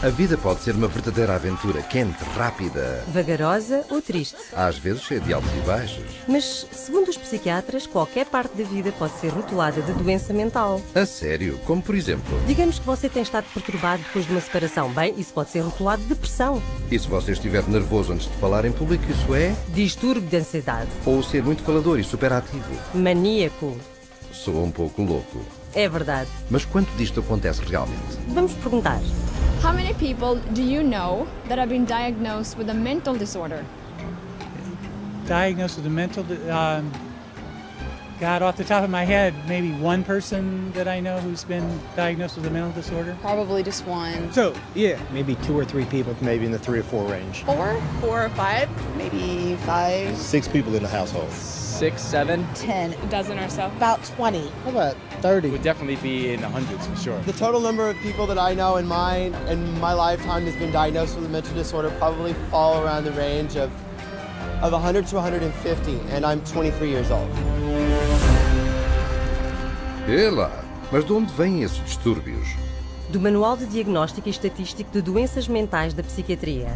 A vida pode ser uma verdadeira aventura, quente, rápida, Vagarosa ou triste. às vezes cheia de altos e baixos. Mas, segundo os psiquiatras, qualquer parte da vida pode ser rotulada de doença mental. A sério, como por exemplo. Digamos que você tem estado perturbado depois de uma separação. Bem, isso pode ser rotulado de depressão, E se você estiver nervoso antes de falar em público, isso é? distúrbio de ansiedade, Ou ser muito falador e superativo. maníaco. Soa um pouco louco. É verdade. Mas quanto disto acontece realmente? Vamos perguntar. How many people do you know that have been diagnosed with a mental disorder? Diagnosed with a God, off the top of my head, maybe one person that I know who's been diagnosed with a mental disorder. Probably just one. So, yeah, maybe 2 or 3 people, maybe in the 3 or 4 range. 4 or 5, maybe 5. 6 people in the household. 6, 7. 10. A dozen or so. About 20. How about 30? Would definitely be in the hundreds for sure. The total number of people that I know in my lifetime has been diagnosed with a mental disorder probably fall around the range of 100 to 150, and I'm 23 years old. É lá, mas de onde vêm esses distúrbios? Do Manual de Diagnóstico e Estatístico de Doenças Mentais da Psiquiatria.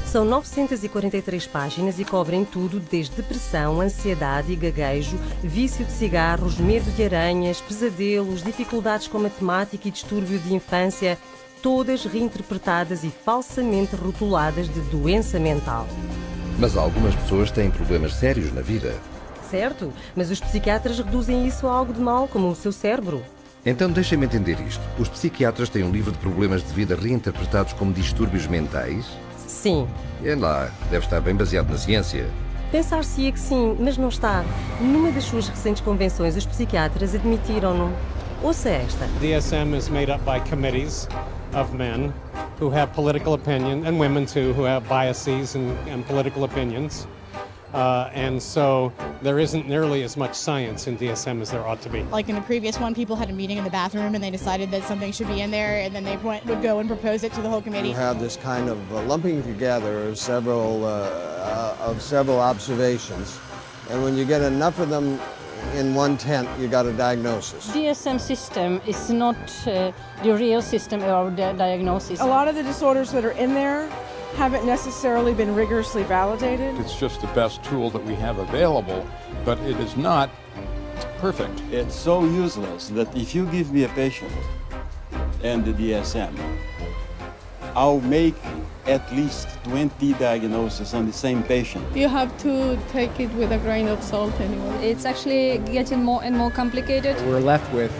São 943 páginas e cobrem tudo desde depressão, ansiedade e gaguejo, vício de cigarros, medo de aranhas, pesadelos, dificuldades com matemática e distúrbio de infância, todas reinterpretadas e falsamente rotuladas de doença mental. Mas algumas pessoas têm problemas sérios na vida. Certo? Mas os psiquiatras reduzem isso a algo de mal, como o seu cérebro. Então deixem-me entender isto. Os psiquiatras têm um livro de problemas de vida reinterpretados como distúrbios mentais? Sim. É lá, deve estar bem baseado na ciência. Pensar-se-ia que sim, mas não está. Numa das suas recentes convenções, os psiquiatras admitiram-no. Ouça esta. DSM is made up by committees of men who have political opinion, and women too, who have biases and political opinions. And so there isn't nearly as much science in DSM as there ought to be. Like in the previous one, people had a meeting in the bathroom and they decided that something should be in there, and then they would go and propose it to the whole committee. You have this kind of lumping together of several observations, and when you get enough of them in one tent, you got a diagnosis. DSM system is not the real system of the diagnosis. A lot of the disorders that are in there haven't necessarily been rigorously validated. It's just the best tool that we have available, but it is not perfect. It's so useless that if you give me a patient and the DSM, I'll make at least 20 diagnoses on the same patient. You have to take it with a grain of salt anyway. It's actually getting more and more complicated. We're left with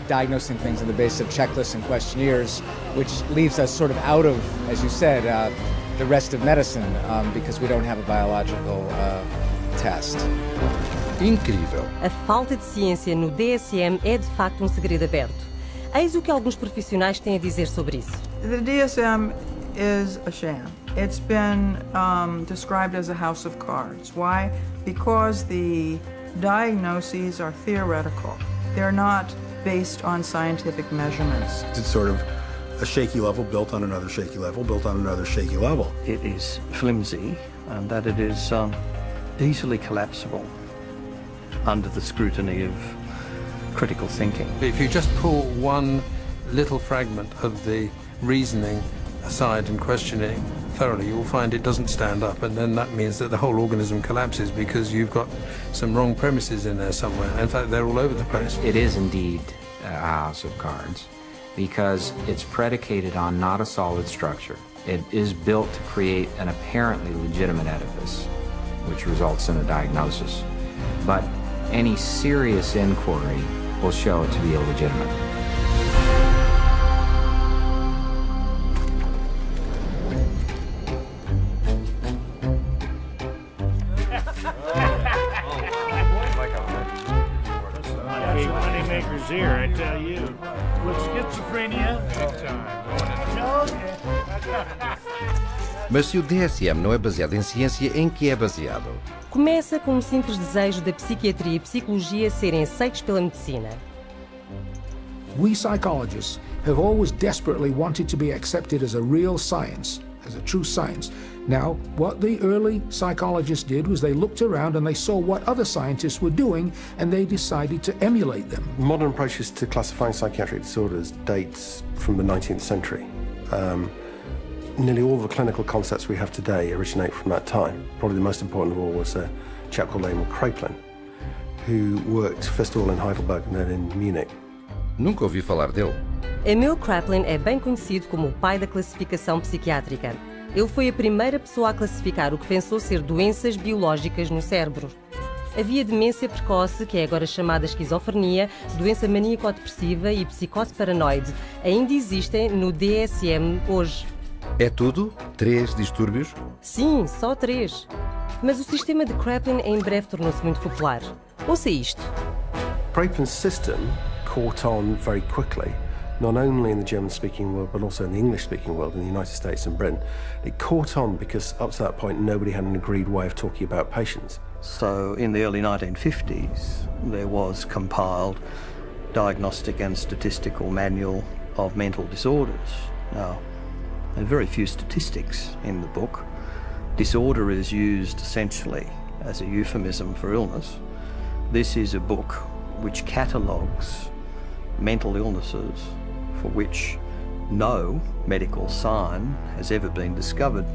diagnosing things on the basis of checklists and questionnaires, which leaves us sort of out of, as you said, the rest of medicine because we don't have a biological test. Incrível. A falta de ciência no DSM é de facto um segredo aberto. Eis o que alguns profissionais têm a dizer sobre isso. The DSM is a sham. It's been described as a house of cards. Why? Because the diagnoses are theoretical. They're not based on scientific measurements. It's sort of a shaky level built on another shaky level, built on another shaky level. It is flimsy and that it is easily collapsible under the scrutiny of critical thinking. If you just pull one little fragment of the reasoning aside and questioning thoroughly, you will find it doesn't stand up, and then that means that the whole organism collapses because you've got some wrong premises in there somewhere. In fact, they're all over the place. It is indeed a house of cards because it's predicated on not a solid structure. It is built to create an apparently legitimate edifice, which results in a diagnosis. But any serious inquiry will show it to be illegitimate. Moneymakers here, I tell you. With schizophrenia, Mas se o DSM não é baseado em ciência, em que é baseado? Começa com um simples desejo da psiquiatria e psicologia serem aceitos pela medicina. We psychologists have always desperately wanted to be accepted as a real science, as a true science. Now, what the early psychologists did was they looked around and they saw what other scientists were doing and they decided to emulate them. Modern approaches to classifying psychiatric disorders dates from the 19th century. Nearly all the clinical concepts we have today originate from that time. Probably the most important of all was a chap called Emil Kraepelin, who worked first of all in Heidelberg and then in Munich. Nunca ouvi falar dele. Emil Kraepelin é bem conhecido como o pai da classificação psiquiátrica. Ele foi a primeira pessoa a classificar o que pensou ser doenças biológicas no cérebro. Havia demência precoce, que é agora chamada esquizofrenia, doença maníaco-depressiva e psicose paranoide. Ainda existem no DSM hoje. É tudo? 3 distúrbios? Sim, só 3. Mas o sistema de Kraepelin em breve tornou-se muito popular. Ouça isto. Kraepelin's system caught on very quickly, not only in the German-speaking world, but also in the English-speaking world, in the United States and Britain. It caught on because up to that point, nobody had an agreed way of talking about patients. So in the early 1950s, there was compiled Diagnostic and Statistical Manual of Mental Disorders. Now, there are very few statistics in the book. Disorder is used essentially as a euphemism for illness. This is a book which catalogues mental illnesses for which no medical sign has ever been discovered.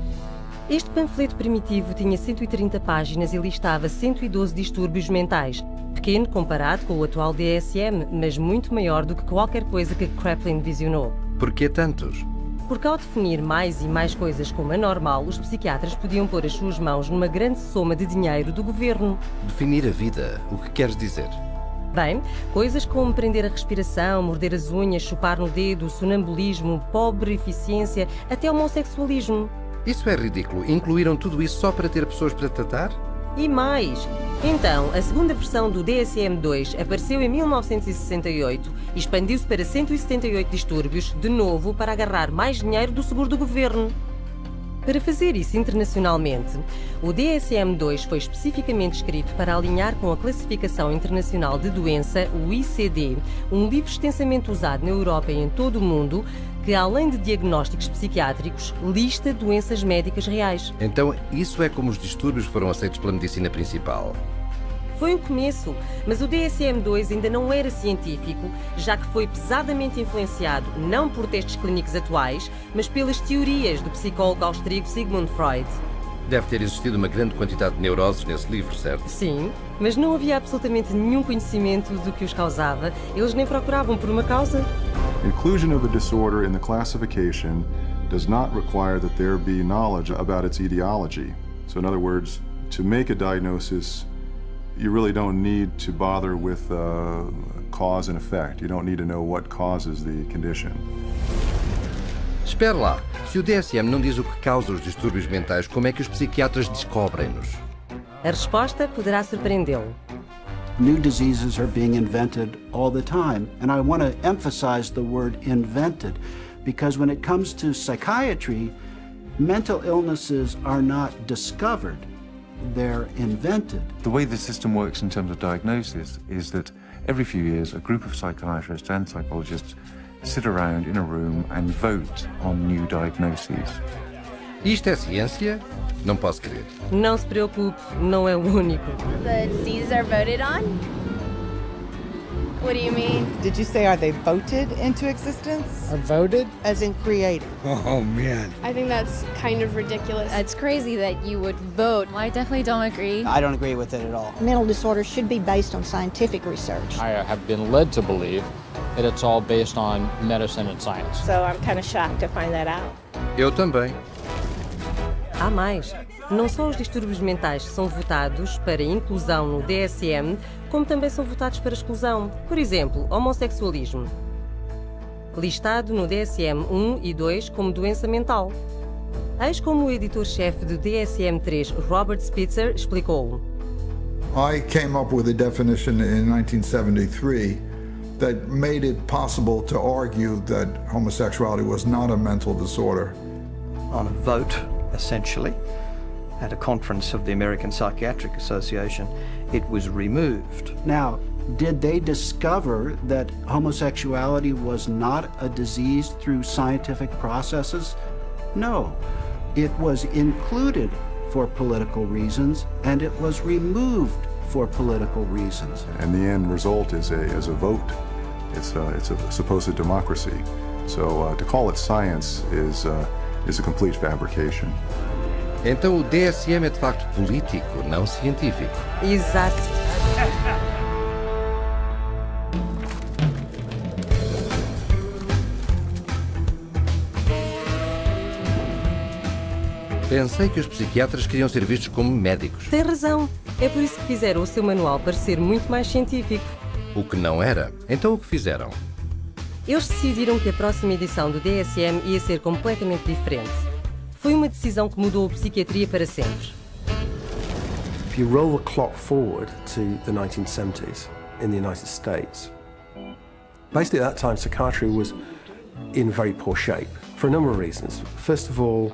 Este panfleto primitivo tinha 130 páginas e listava 112 distúrbios mentais. Pequeno comparado com o atual DSM, mas muito maior do que qualquer coisa que Kraepelin visionou. Por que tantos? Porque ao definir mais e mais coisas como anormal, os psiquiatras podiam pôr as suas mãos numa grande soma de dinheiro do governo. Definir a vida, o que queres dizer? Bem, coisas como prender a respiração, morder as unhas, chupar no dedo, sonambulismo, pobre eficiência, até homossexualismo. Isso é ridículo. Incluíram tudo isso só para ter pessoas para tratar? E mais. Então, a segunda versão do DSM-2 apareceu em 1968 e expandiu-se para 178 distúrbios, de novo para agarrar mais dinheiro do seguro do governo. Para fazer isso internacionalmente, o DSM-2 foi especificamente escrito para alinhar com a Classificação Internacional de Doença, o ICD, um livro extensamente usado na Europa e em todo o mundo, que, além de diagnósticos psiquiátricos, lista doenças médicas reais. Então, isso é como os distúrbios foram aceitos pela medicina principal. Foi o começo, mas o DSM-2 ainda não era científico, já que foi pesadamente influenciado não por testes clínicos atuais, mas pelas teorias do psicólogo austríaco Sigmund Freud. Deve ter existido uma grande quantidade de neuroses nesse livro, certo? Sim, mas não havia absolutamente nenhum conhecimento do que os causava. Eles nem procuravam por uma causa. Inclusion of a disorder in the classification does not require that there be knowledge about its etiology. So in other words, to make a diagnosis, you really don't need to bother with cause and effect. You don't need to know what causes the condition. Espera lá, se o DSM não diz o que causa os distúrbios mentais, como é que os psiquiatras descobrem-nos? A resposta poderá surpreendê-lo. New diseases are being invented all the time, and I want to emphasize the word invented, because when it comes to psychiatry, mental illnesses are not discovered, they're invented. The way the system works in terms of diagnosis is that every few years a group of psychiatrists and psychologists sit around in a room and vote on new diagnoses. Isto é ciência? Não posso crer. Não se preocupe, não é o único. The diseases are voted on? What do you mean? Did you say, are they voted into existence? Are voted? As in created. Oh, man. I think that's kind of ridiculous. It's crazy that you would vote. I definitely don't agree. I don't agree with it at all. Mental disorders should be based on scientific research. I have been led to believe that it's all based on medicine and science. So I'm kind of shocked to find that out. Eu também. Há mais. Não só os distúrbios mentais são votados para inclusão no DSM, como também são votados para exclusão. Por exemplo, homossexualismo. Listado no DSM 1 e 2 como doença mental. Eis como o editor-chefe do DSM-3, Robert Spitzer, explicou. I came up with a definition in 1973 that made it possible to argue that homosexuality was not a mental disorder. On a vote, essentially, at a conference of the American Psychiatric Association, it was removed. Now, did they discover that homosexuality was not a disease through scientific processes? No. It was included for political reasons, and it was removed for political reasons. And the end result is a vote. It's a supposed democracy. So to call it science is is a complete fabrication. Então o DSM é de facto político, não científico. Exato. Pensei que os psiquiatras queriam ser vistos como médicos, Tem razão. É por isso que fizeram o seu manual parecer muito mais científico. o que não era. Então o que fizeram? Eles decidiram que a próxima edição do DSM ia ser completamente diferente. Foi uma decisão que mudou a psiquiatria para sempre. If you roll the clock forward to the 1970s in the United States, basically at that time psychiatry was in very poor shape for a number of reasons. First of all,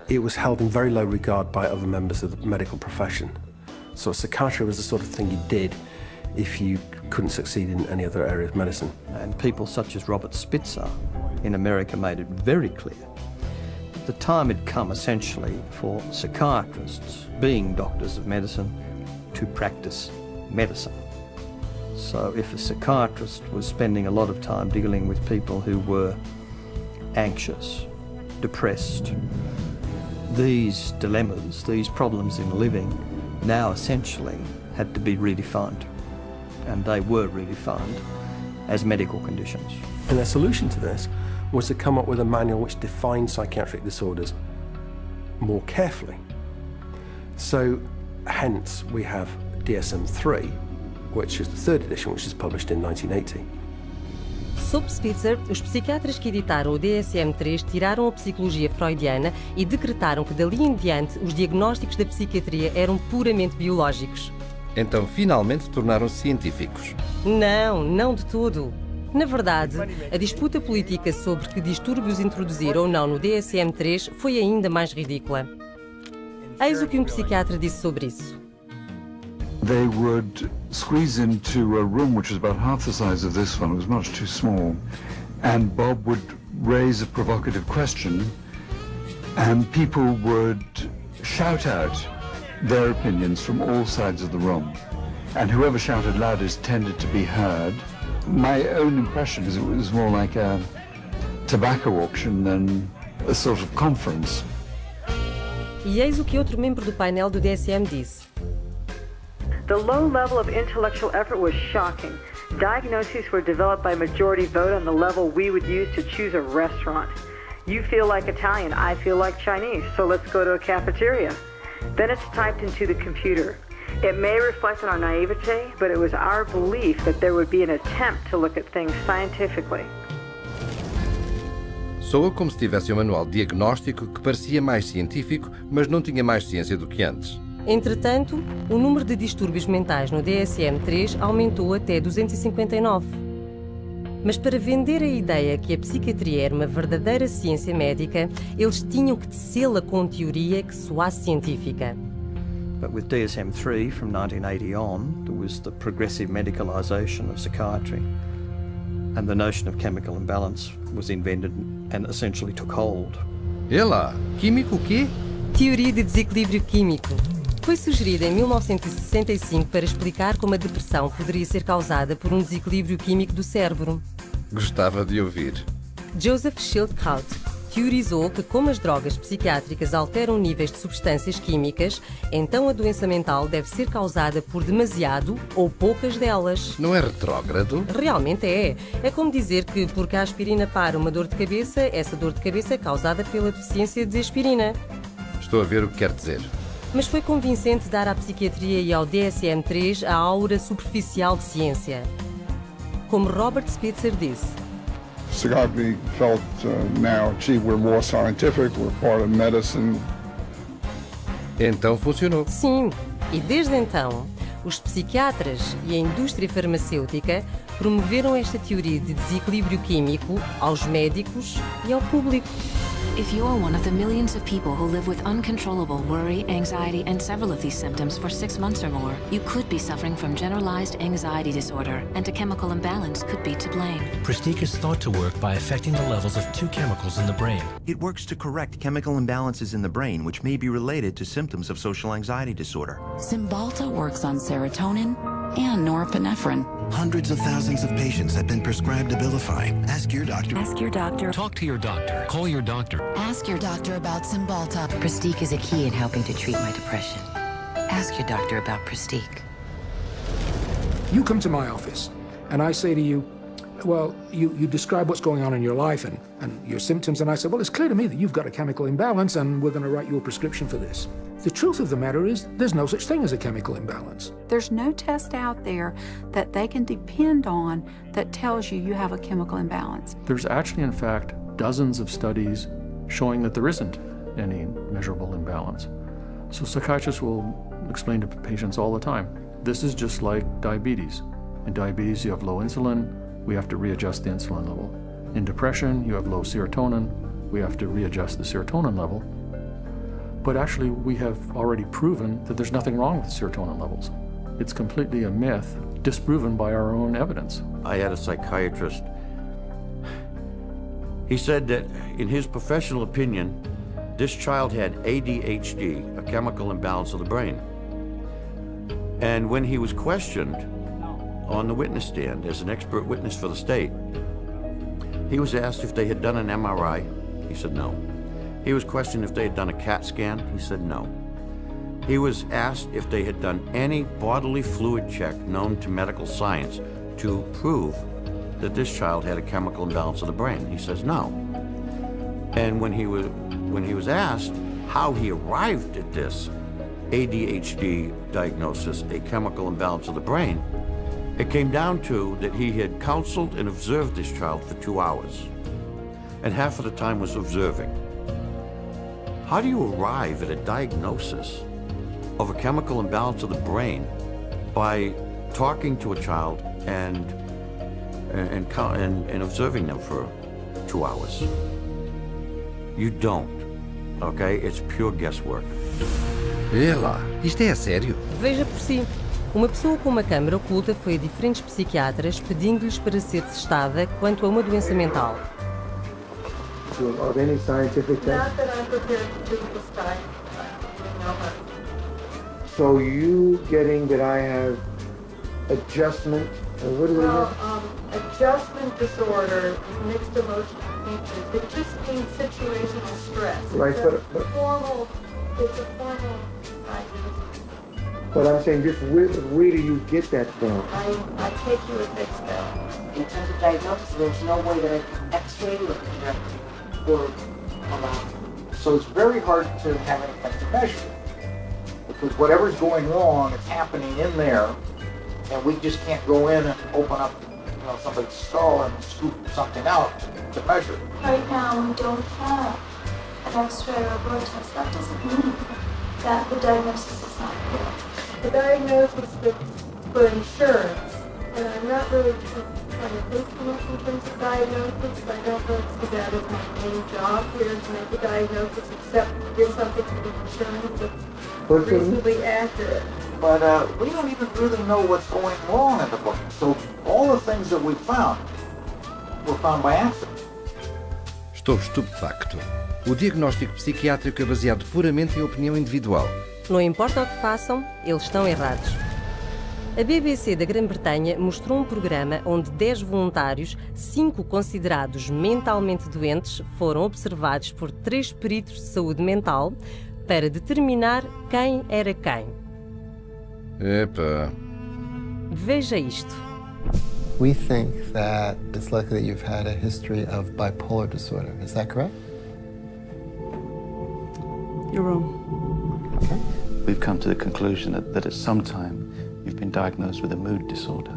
it was held in very low regard by other members of the medical profession. So psychiatry was the sort of thing you did if you couldn't succeed in any other area of medicine. And people such as Robert Spitzer in America made it very clear that the time had come essentially for psychiatrists, being doctors of medicine, to practice medicine. So if a psychiatrist was spending a lot of time dealing with people who were anxious, depressed, these dilemmas, these problems in living now essentially had to be redefined. And they were redefined as medical conditions. And their solution to this was to come up with a manual which defined psychiatric disorders more carefully. So, hence, we have DSM-3, which is the third edition, which is published in 1980. Sob Spitzer, os psiquiatras que editaram o DSM-3 tiraram a psicologia freudiana e decretaram que dali em diante os diagnósticos da psiquiatria eram puramente biológicos. Então finalmente tornaram-se científicos. Não de todo. Na verdade, a disputa política sobre que distúrbios introduzir ou não no DSM-3 foi ainda mais ridícula. Eis o que um psiquiatra disse sobre isso. They would squeeze into a room which was about half the size of this one. It was much too small. And Bob would raise a provocative question, and people would shout out their opinions from all sides of the room. And whoever shouted loudest tended to be heard. My own impression is it was more like a tobacco auction than a sort of conference. E eis o que outro membro do painel do DSM disse. The low level of intellectual effort was shocking. Diagnoses were developed by majority vote on the level we would use to choose a restaurant. You feel like Italian, I feel like Chinese, so let's go to a cafeteria. Then it's typed into the computer. It may reflect on our naivete, but it was our belief that there would be an attempt to look at things scientifically. Soa como se tivesse um manual diagnóstico que parecia mais científico, mas não tinha mais ciência do que antes. Entretanto, o número de distúrbios mentais no DSM-3 aumentou até 259. Mas para vender a ideia que a psiquiatria era uma verdadeira ciência médica, eles tinham que tecê-la com teoria que soasse científica. But with DSM-3 from 1980 on, there was the progressive medicalisation of psychiatry, and the notion of chemical imbalance was invented and essentially took hold. E lá, químico o quê? Teoria de desequilíbrio químico. Foi sugerida em 1965 para explicar como a depressão poderia ser causada por um desequilíbrio químico do cérebro. Gostava de ouvir. Joseph Schildkraut teorizou que, como as drogas psiquiátricas alteram níveis de substâncias químicas, então a doença mental deve ser causada por demasiado ou poucas delas. Não é retrógrado? Realmente é. É como dizer que, porque a aspirina para uma dor de cabeça, essa dor de cabeça é causada pela deficiência de aspirina. Estou a ver o que quer dizer. Mas foi convincente dar à psiquiatria e ao DSM-3 a aura superficial de ciência. Como Robert Spitzer disse. Psychiatry felt now, gee, we're more scientific, we're part of medicine. Então funcionou. Sim, e desde então, os psiquiatras e a indústria farmacêutica promoveram esta teoria de desequilíbrio químico aos médicos e ao público. If you are one of the millions of people who live with uncontrollable worry, anxiety, and several of these symptoms for 6 months or more, you could be suffering from generalized anxiety disorder, and a chemical imbalance could be to blame. Pristique is thought to work by affecting the levels of 2 chemicals in the brain. It works to correct chemical imbalances in the brain, which may be related to symptoms of social anxiety disorder. Cymbalta works on serotonin, and norepinephrine. Hundreds of thousands of patients have been prescribed Abilify. Ask your doctor. Ask your doctor. Talk to your doctor. Call your doctor. Ask your doctor about Cymbalta. Pristiq is a key in helping to treat my depression. Ask your doctor about Pristiq. You come to my office, and I say to you, well, you describe what's going on in your life and your symptoms, and I say, well, it's clear to me that you've got a chemical imbalance, and we're going to write you a prescription for this. The truth of the matter is, there's no such thing as a chemical imbalance. There's no test out there that they can depend on that tells you have a chemical imbalance. There's actually, in fact, dozens of studies showing that there isn't any measurable imbalance. So psychiatrists will explain to patients all the time, this is just like diabetes. In diabetes, you have low insulin, we have to readjust the insulin level. In depression, you have low serotonin, we have to readjust the serotonin level. But actually, we have already proven that there's nothing wrong with serotonin levels. It's completely a myth, disproven by our own evidence. I had a psychiatrist. He said that, in his professional opinion, this child had ADHD, a chemical imbalance of the brain. And when he was questioned on the witness stand as an expert witness for the state, he was asked if they had done an MRI. He said no. He was questioned if they had done a CAT scan. He said no. He was asked if they had done any bodily fluid check known to medical science to prove that this child had a chemical imbalance of the brain. He says no. And when he was asked how he arrived at this ADHD diagnosis, a chemical imbalance of the brain, it came down to that he had counseled and observed this child for 2 hours, and half of the time was observing. How do you arrive at a diagnosis of a chemical imbalance of the brain by talking to a child and observing them for 2 hours? You don't, okay? It's pure guesswork. Ela, isto é a sério? Veja por si. Uma pessoa com uma câmara oculta foi a diferentes psiquiatras pedindo-lhes para ser testada quanto a uma doença mental. Of any scientific test? Not that I'm prepared to do this time. So you getting that I have adjustment, what do we have? Adjustment disorder, mixed emotional features. It just means situational stress. Right, it's a formal diagnosis. But I'm saying, just where do you get that from? I take you at face value. In terms of diagnosis, there's no way that I can x-ray or project or So it's very hard to have an effective measure, because whatever's going wrong, it's happening in there, and we just can't go in and open up, somebody's skull and scoop something out to measure. Right now, we don't have an X-ray or a blood test. That doesn't mean that the diagnosis is not clear. The diagnosis is for insurance, and I'm not really trying to think too much in terms of diagnosis. I don't really see that as my main job here, to make a diagnosis, except to give something to the insurance that's reasonably accurate. But we don't even really know what's going wrong in the brain. So all the things that we found were found by accident. Estou estupefacto. O diagnóstico psiquiátrico é baseado puramente em opinião individual. Não importa o que façam, eles estão errados. A BBC da Grã-Bretanha mostrou um programa onde 10 voluntários, 5 considerados mentalmente doentes, foram observados por 3 peritos de saúde mental para determinar quem era quem. Epa. Veja isto. We think that it's likely that you've had a history of bipolar disorder. Is that correct? You're wrong. Okay. We've come to the conclusion that at some time you've been diagnosed with a mood disorder.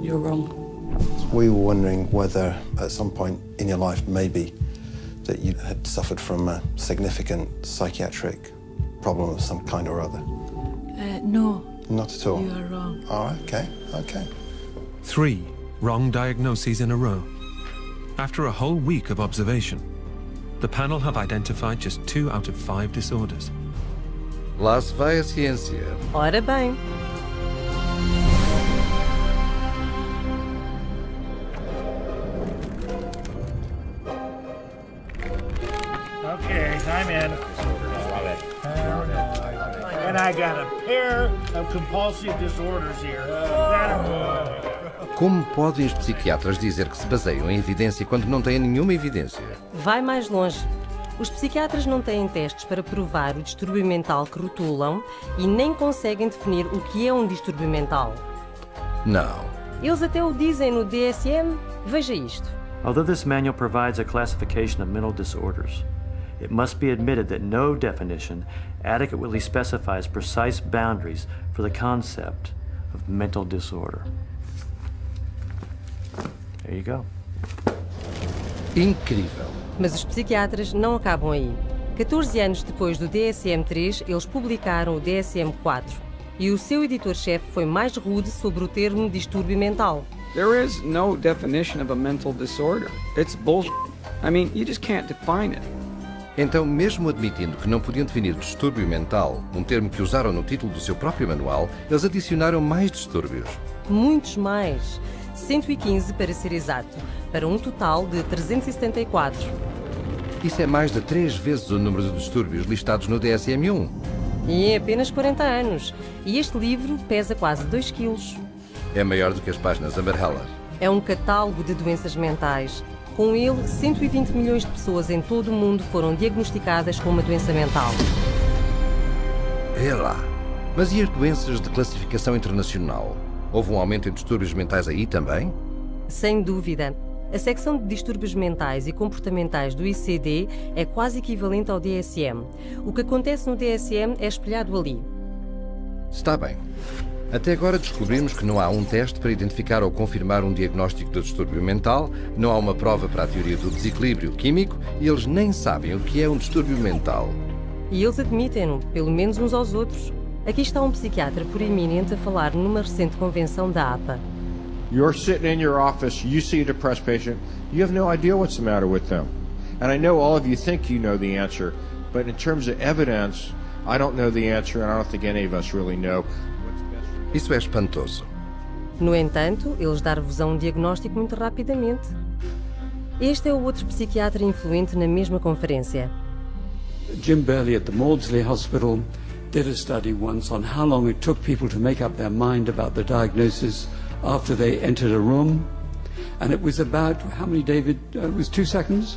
You're wrong. We were wondering whether at some point in your life maybe that you had suffered from a significant psychiatric problem of some kind or other. No. Not at all? You are wrong. All right, okay. 3 wrong diagnoses in a row. After a whole week of observation, the panel have identified just 2 out of 5 disorders. Lá se vai a ciência. Ora bem. Okay, time in. And I got a pair of compulsive disorders here. Como podem os psiquiatras dizer que se baseiam em evidência quando não têm nenhuma evidência? Vai mais longe. Os psiquiatras não têm testes para provar o distúrbio mental que rotulam e nem conseguem definir o que é um distúrbio mental. Não. Eles até o dizem no DSM. Veja isto. Although this manual provides a classification of mental disorders, it must be admitted that no definition adequately specifies precise boundaries for the concept of mental disorder. There you go. Incrível. Mas os psiquiatras não acabam aí. 14 anos depois do DSM-3, eles publicaram o DSM-4. E o seu editor-chefe foi mais rude sobre o termo distúrbio mental. There is no definition of a mental disorder. It's bullshit. I mean, you just can't define it. Então, mesmo admitindo que não podiam definir distúrbio mental, um termo que usaram no título do seu próprio manual, eles adicionaram mais distúrbios. Muitos mais. 115 para ser exato, para um total de 374. Isso é mais de 3 vezes o número de distúrbios listados no DSM-1. E em apenas 40 anos. E este livro pesa quase 2 quilos. É maior do que as páginas amarelas. É um catálogo de doenças mentais. Com ele, 120 milhões de pessoas em todo o mundo foram diagnosticadas com uma doença mental. É lá. Mas e as doenças de classificação internacional? Houve um aumento em distúrbios mentais aí também? Sem dúvida. A secção de distúrbios mentais e comportamentais do ICD é quase equivalente ao DSM. O que acontece no DSM é espelhado ali. Está bem. Até agora descobrimos que não há um teste para identificar ou confirmar um diagnóstico de distúrbio mental, não há uma prova para a teoria do desequilíbrio químico e eles nem sabem o que é um distúrbio mental. E eles admitem-no, pelo menos uns aos outros. Aqui está um psiquiatra proeminente a falar numa recente convenção da APA. You're sitting in your office, you see a depressed patient, you have no idea what's the matter with them. And I know all of you think you know the answer, but in terms of evidence, I don't know the answer and I don't think any of us really know. Isso é espantoso. No entanto, eles dar-vos um diagnóstico muito rapidamente. Este é o outro psiquiatra influente na mesma conferência. Jim Burley at the Maudsley Hospital did a study once on how long it took people to make up their mind about the diagnosis after they entered a room. And it was about, how many, David? It was 2 seconds?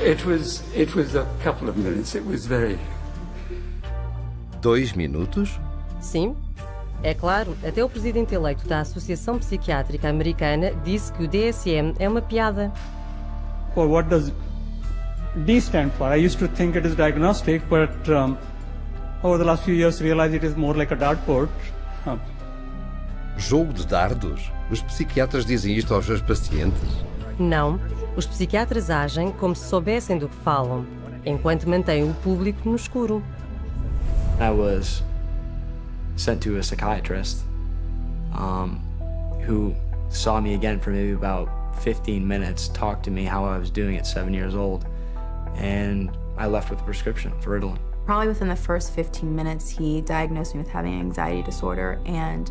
It was a couple of minutes. It was very... 2 minutos? Sim. É claro, até o presidente eleito da Associação Psiquiátrica Americana disse que o DSM é uma piada. Well, what does D stand for? I used to think it is diagnostic, but over the last few years realized it is more like a dartboard. Jogo de dardos? Os psiquiatras dizem isto aos seus pacientes? Não. Os psiquiatras agem como se soubessem do que falam, enquanto mantêm o público no escuro. I was sent to a psychiatrist who saw me again for maybe about 15 minutes, talked to me how I was doing at 7 years old, and I left with a prescription for Ritalin. Probably within the first 15 minutes, he diagnosed me with having an anxiety disorder and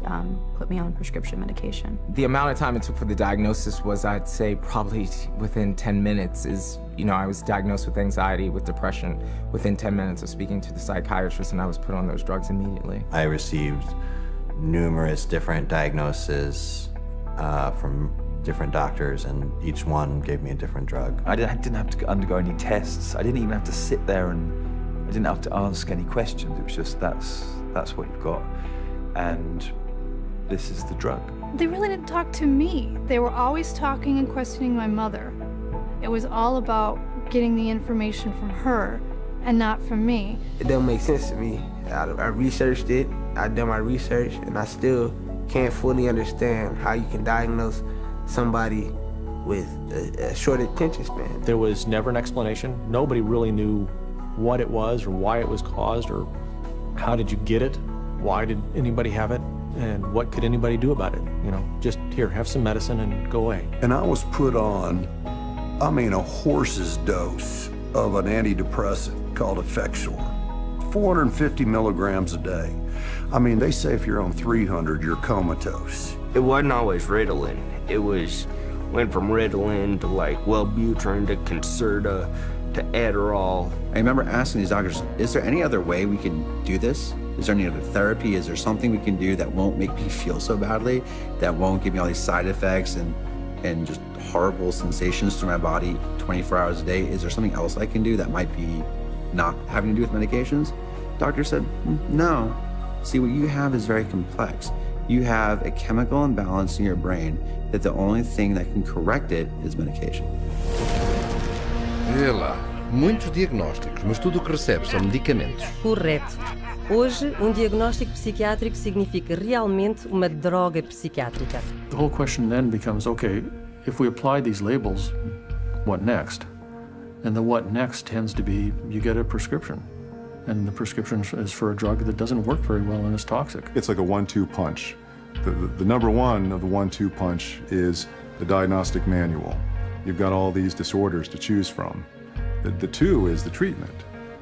put me on prescription medication. The amount of time it took for the diagnosis was, I'd say, probably within 10 minutes I was diagnosed with anxiety, with depression, within 10 minutes of speaking to the psychiatrist, and I was put on those drugs immediately. I received numerous different diagnoses from different doctors, and each one gave me a different drug. I didn't have to undergo any tests. I didn't even have to sit there and I didn't have to ask any questions. It was just, that's what you've got. And this is the drug. They really didn't talk to me. They were always talking and questioning my mother. It was all about getting the information from her and not from me. It don't make sense to me. I researched it, I done my research, and I still can't fully understand how you can diagnose somebody with a short attention span. There was never an explanation. Nobody really knew what it was or why it was caused or how did you get it? Why did anybody have it? And what could anybody do about it? Just here, have some medicine and go away. And I was put on, a horse's dose of an antidepressant called Effexor. 450 milligrams a day. They say if you're on 300, you're comatose. It wasn't always Ritalin. It went from Ritalin to Wellbutrin to Concerta to Adderall. I remember asking these doctors, is there any other way we can do this? Is there any other therapy? Is there something we can do that won't make me feel so badly, that won't give me all these side effects and just horrible sensations through my body 24 hours a day? Is there something else I can do that might be not having to do with medications? Doctor said, no. See, what you have is very complex. You have a chemical imbalance in your brain that the only thing that can correct it is medication. Vê lá, muitos diagnósticos, mas tudo o que recebes são medicamentos. Correto. Hoje, diagnóstico psiquiátrico significa realmente uma droga psiquiátrica. The whole question then becomes, okay, if we apply these labels, what next? And the what next tends to be, you get a prescription. And the prescription is for a drug that doesn't work very well and is toxic. It's like a 1-2 punch. The number one of the 1-2 punch is the diagnostic manual. You've got all these disorders to choose from. The two is the treatment.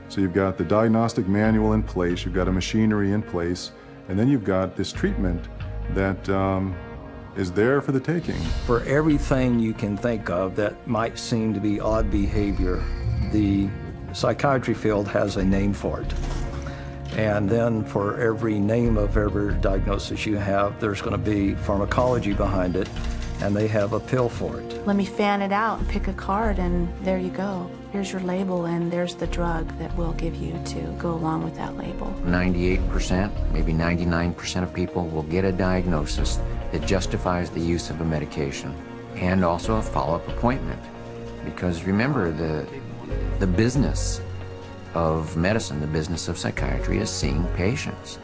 So you've got the diagnostic manual in place, you've got a machinery in place, and then you've got this treatment that is there for the taking. For everything you can think of that might seem to be odd behavior, the psychiatry field has a name for it. And then for every name of every diagnosis you have, there's going to be pharmacology behind it, and they have a pill for it. Let me fan it out and pick a card, and there you go. Here's your label, and there's the drug that we'll give you to go along with that label. 98%, maybe 99% of people will get a diagnosis that justifies the use of a medication and also a follow-up appointment. Because remember, the business of medicine, the business of psychiatry is seeing patients.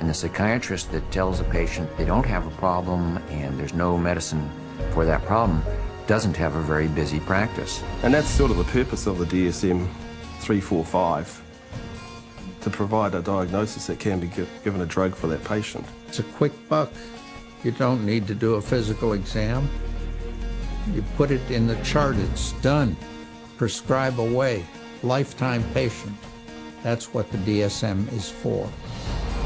And the psychiatrist that tells a patient they don't have a problem and there's no medicine for that problem doesn't have a very busy practice. And that's sort of the purpose of the DSM-345, to provide a diagnosis that can be given a drug for that patient. It's a quick buck. You don't need to do a physical exam. You put it in the chart, it's done. Prescribe away. Lifetime patient. That's what the DSM is for.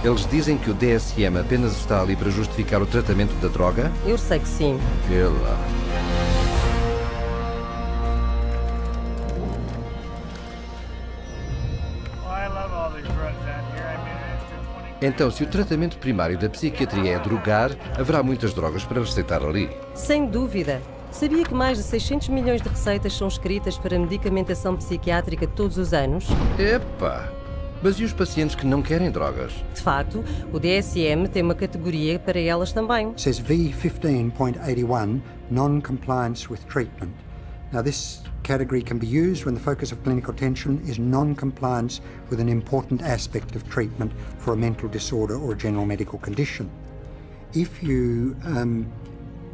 Eles dizem que o DSM apenas está ali para justificar o tratamento da droga? Eu sei que sim. Vê lá. Então, se o tratamento primário da psiquiatria é drogar, haverá muitas drogas para receitar ali. Sem dúvida. Sabia que mais de 600 milhões de receitas são escritas para medicamentação psiquiátrica todos os anos? Epá! Mas e os pacientes que não querem drogas? De facto, o DSM tem uma categoria para elas também. It says V15.81, non-compliance with treatment. Now this category can be used when the focus of clinical attention is non-compliance with an important aspect of treatment for a mental disorder or a general medical condition. If you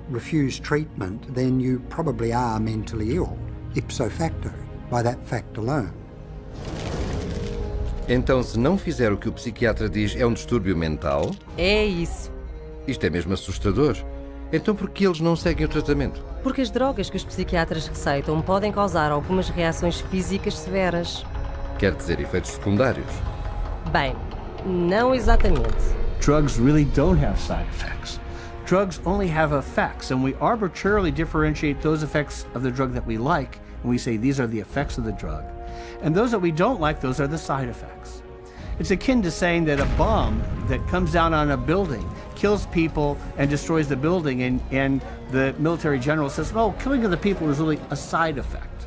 refuse treatment, then you probably are mentally ill, ipso facto, by that fact alone. Então, se não fizer o que o psiquiatra diz, é um distúrbio mental? É isso. Isto é mesmo assustador. Então, por que eles não seguem o tratamento? Porque as drogas que os psiquiatras receitam podem causar algumas reações físicas severas. Quer dizer, efeitos secundários? Bem, não exatamente. Drugs really don't have side effects. Drugs only have effects, and we arbitrarily differentiate those effects of the drug that we like, and we say these are the effects of the drug. And those that we don't like, those are the side effects. It's akin to saying that a bomb that comes down on a building kills people and destroys the building, and the military general says, oh, killing of the people is really a side effect.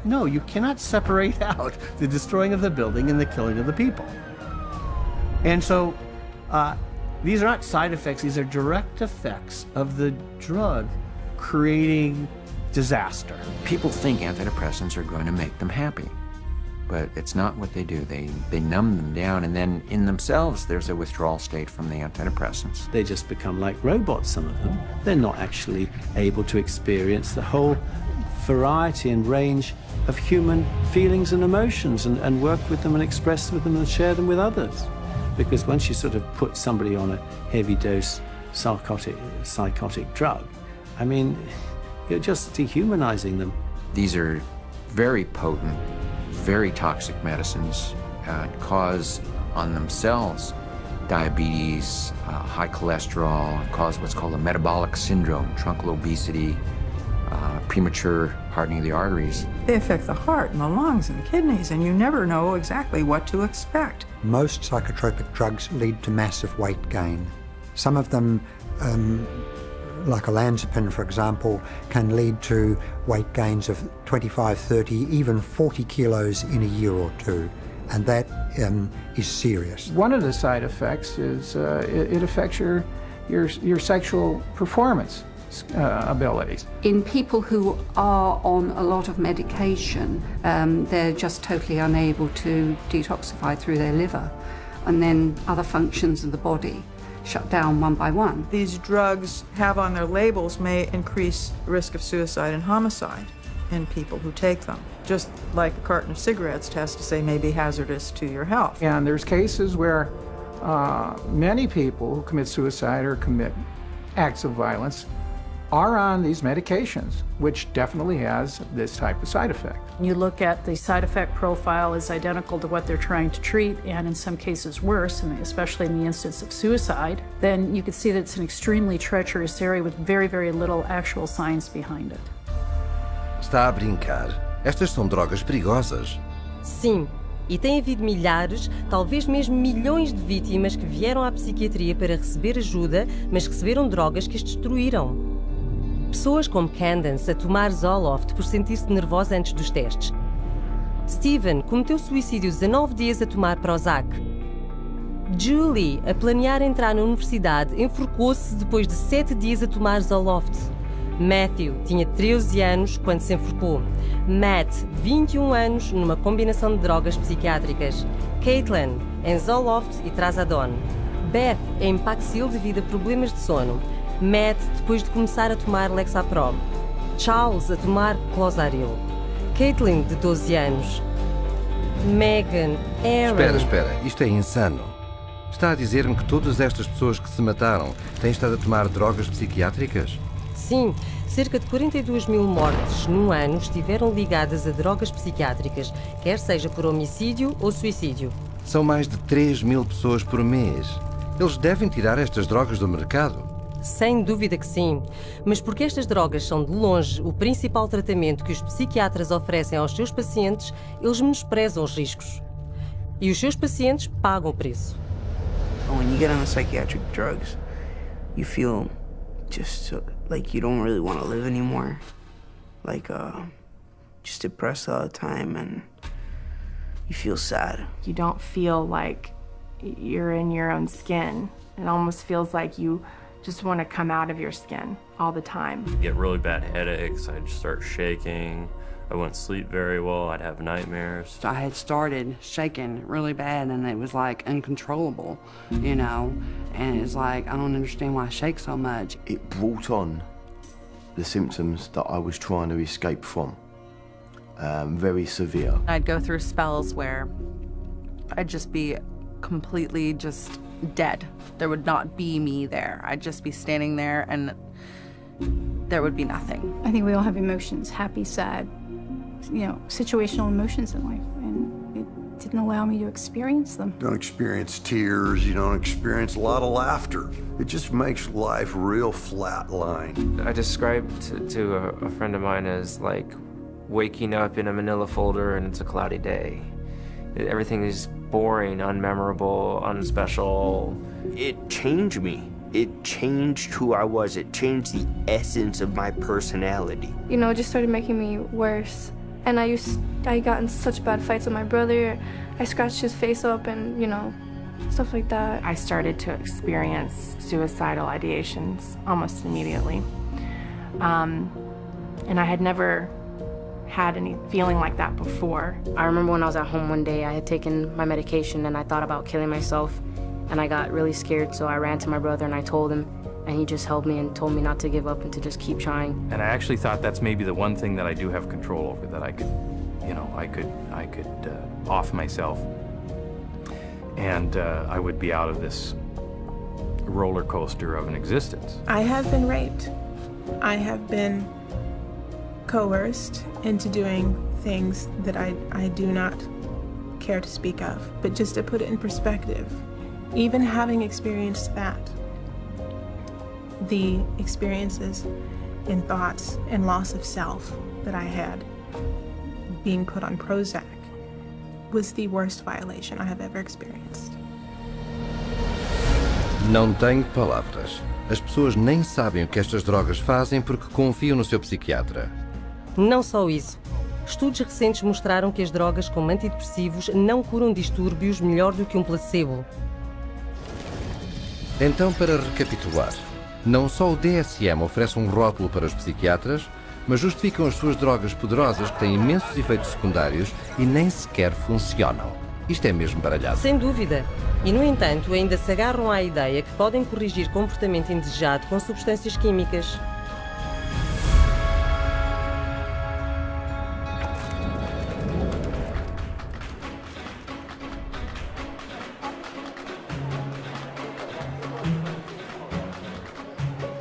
No, you cannot separate out the destroying of the building and the killing of the people. And so these are not side effects, these are direct effects of the drug creating disaster. People think antidepressants are going to make them happy, but it's not what they do. They numb them down, and then in themselves there's a withdrawal state from the antidepressants. They just become like robots, some of them. They're not actually able to experience the whole variety and range of human feelings and emotions and work with them and express with them and share them with others. Because once you sort of put somebody on a heavy dose psychotic drug, I mean, you're just dehumanizing them. These are very potent, very toxic medicines, cause on themselves diabetes, high cholesterol, cause what's called a metabolic syndrome, truncal obesity, premature hardening of the arteries. They affect the heart and the lungs and the kidneys, and you never know exactly what to expect. Most psychotropic drugs lead to massive weight gain. Some of them, like olanzapine, for example, can lead to weight gains of 25, 30, even 40 kilos in a year or two, and that is serious. One of the side effects is it affects your sexual performance abilities. In people who are on a lot of medication, they're just totally unable to detoxify through their liver, and then other functions of the body shut down one by one. These drugs have on their labels may increase risk of suicide and homicide in people who take them, just like a carton of cigarettes has to say may be hazardous to your health. And there's cases where many people who commit suicide or commit acts of violence are on these medications, which definitely has this type of side effect. You look at the side effect profile is identical to what they're trying to treat, and in some cases worse, and especially in the instance of suicide, then you can see that it's an extremely treacherous area with very, very little actual science behind it. Está a brincar? Estas são drogas perigosas. Sim, e tem havido milhares, talvez mesmo milhões de vítimas que vieram à psiquiatria para receber ajuda, mas receberam drogas que as destruíram. Pessoas como Candace a tomar Zoloft por sentir-se nervosa antes dos testes. Steven cometeu suicídio 19 dias a tomar Prozac. Julie, a planear entrar na universidade, enforcou-se depois de 7 dias a tomar Zoloft. Matthew tinha 13 anos quando se enforcou. Matt, 21 anos, numa combinação de drogas psiquiátricas. Caitlin, em Zoloft e Trazodone. Beth, em Paxil devido a problemas de sono. Matt, depois de começar a tomar Lexapro. Charles, a tomar Clozaril. Caitlin, de 12 anos. Megan, Aaron... Espera, isto é insano. Está a dizer-me que todas estas pessoas que se mataram têm estado a tomar drogas psiquiátricas? Sim, cerca de 42 mil mortes num ano estiveram ligadas a drogas psiquiátricas, quer seja por homicídio ou suicídio. São mais de 3 mil pessoas por mês. Eles devem tirar estas drogas do mercado. Sem dúvida que sim, mas porque estas drogas são de longe o principal tratamento que os psiquiatras oferecem aos seus pacientes, eles menosprezam os riscos. E os seus pacientes pagam o preço. When you get on the psychiatric drugs, you feel just like you don't really want to live anymore. Like just depressed all the time, and you feel sad. You don't feel like you're in your own skin. It almost feels like you just want to come out of your skin all the time. I'd get really bad headaches, I'd start shaking, I wouldn't sleep very well, I'd have nightmares. I had started shaking really bad and it was like uncontrollable, you know, and it's like, I don't understand why I shake so much. It brought on the symptoms that I was trying to escape from, very severe. I'd go through spells where I'd just be completely just dead. There would not be me there. I'd just be standing there and there would be nothing. I think we all have emotions, happy, sad, you know, situational emotions in life, and it didn't allow me to experience them. You don't experience tears, you don't experience a lot of laughter. It just makes life real flatline. I described to a friend of mine as like waking up in a manila folder and it's a cloudy day. Everything is boring, unmemorable, unspecial. It changed me. It changed who I was. It changed the essence of my personality. You know, it just started making me worse. And I got in such bad fights with my brother. I scratched his face up and, you know, stuff like that. I started to experience suicidal ideations almost immediately. And I had never had any feeling like that before. I remember when I was at home one day, I had taken my medication and I thought about killing myself, and I got really scared, so I ran to my brother and I told him, and he just held me and told me not to give up and to just keep trying. And I actually thought that's maybe the one thing that I do have control over, that I could, you know, I could off myself, and I would be out of this roller coaster of an existence. I have been raped. I have been coerced into doing things that I do not care to speak of. But just to put it in perspective, even having experienced that, the experiences in thoughts and loss of self that I had, being put on Prozac was the worst violation I have ever experienced. Não tenho palavras. As pessoas nem sabem o que estas drogas fazem porque confiam no seu psiquiatra. Não só isso. Estudos recentes mostraram que as drogas como antidepressivos não curam distúrbios melhor do que um placebo. Então, para recapitular, não só o DSM oferece um rótulo para os psiquiatras, mas justificam as suas drogas poderosas que têm imensos efeitos secundários e nem sequer funcionam. Isto é mesmo baralhado. Sem dúvida. E, no entanto, ainda se agarram à ideia que podem corrigir comportamento indesejado com substâncias químicas.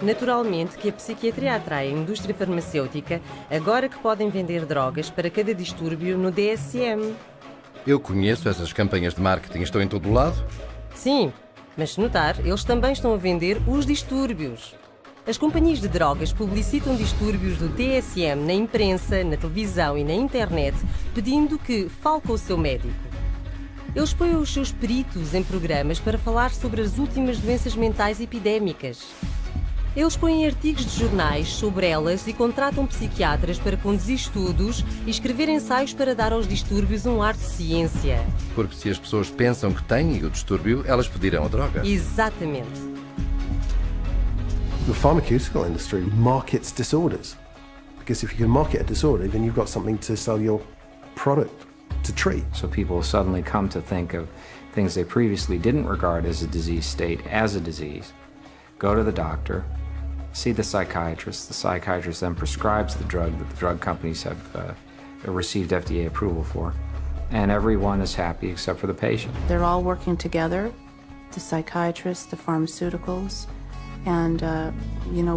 Naturalmente que a psiquiatria atrai a indústria farmacêutica agora que podem vender drogas para cada distúrbio no DSM. Eu conheço essas campanhas de marketing, estão em todo o lado? Sim, mas se notar, eles também estão a vender os distúrbios. As companhias de drogas publicitam distúrbios do DSM na imprensa, na televisão e na internet, pedindo que fale com o seu médico. Eles põem os seus peritos em programas para falar sobre as últimas doenças mentais epidémicas. Eles põem artigos de jornais sobre elas e contratam psiquiatras para conduzir estudos e escrever ensaios para dar aos distúrbios um ar de ciência. Porque se as pessoas pensam que têm o distúrbio, elas pedirão a droga. Exatamente. The pharmaceutical industry markets disorders. Because if you can market a disorder, then you've got something to sell your product to treat. So people suddenly come to think of things they previously didn't regard as a disease state as a disease. Go to the doctor, see the psychiatrist then prescribes the drug that the drug companies have received FDA approval for, and everyone is happy except for the patient. They're all working together, the psychiatrists, the pharmaceuticals, and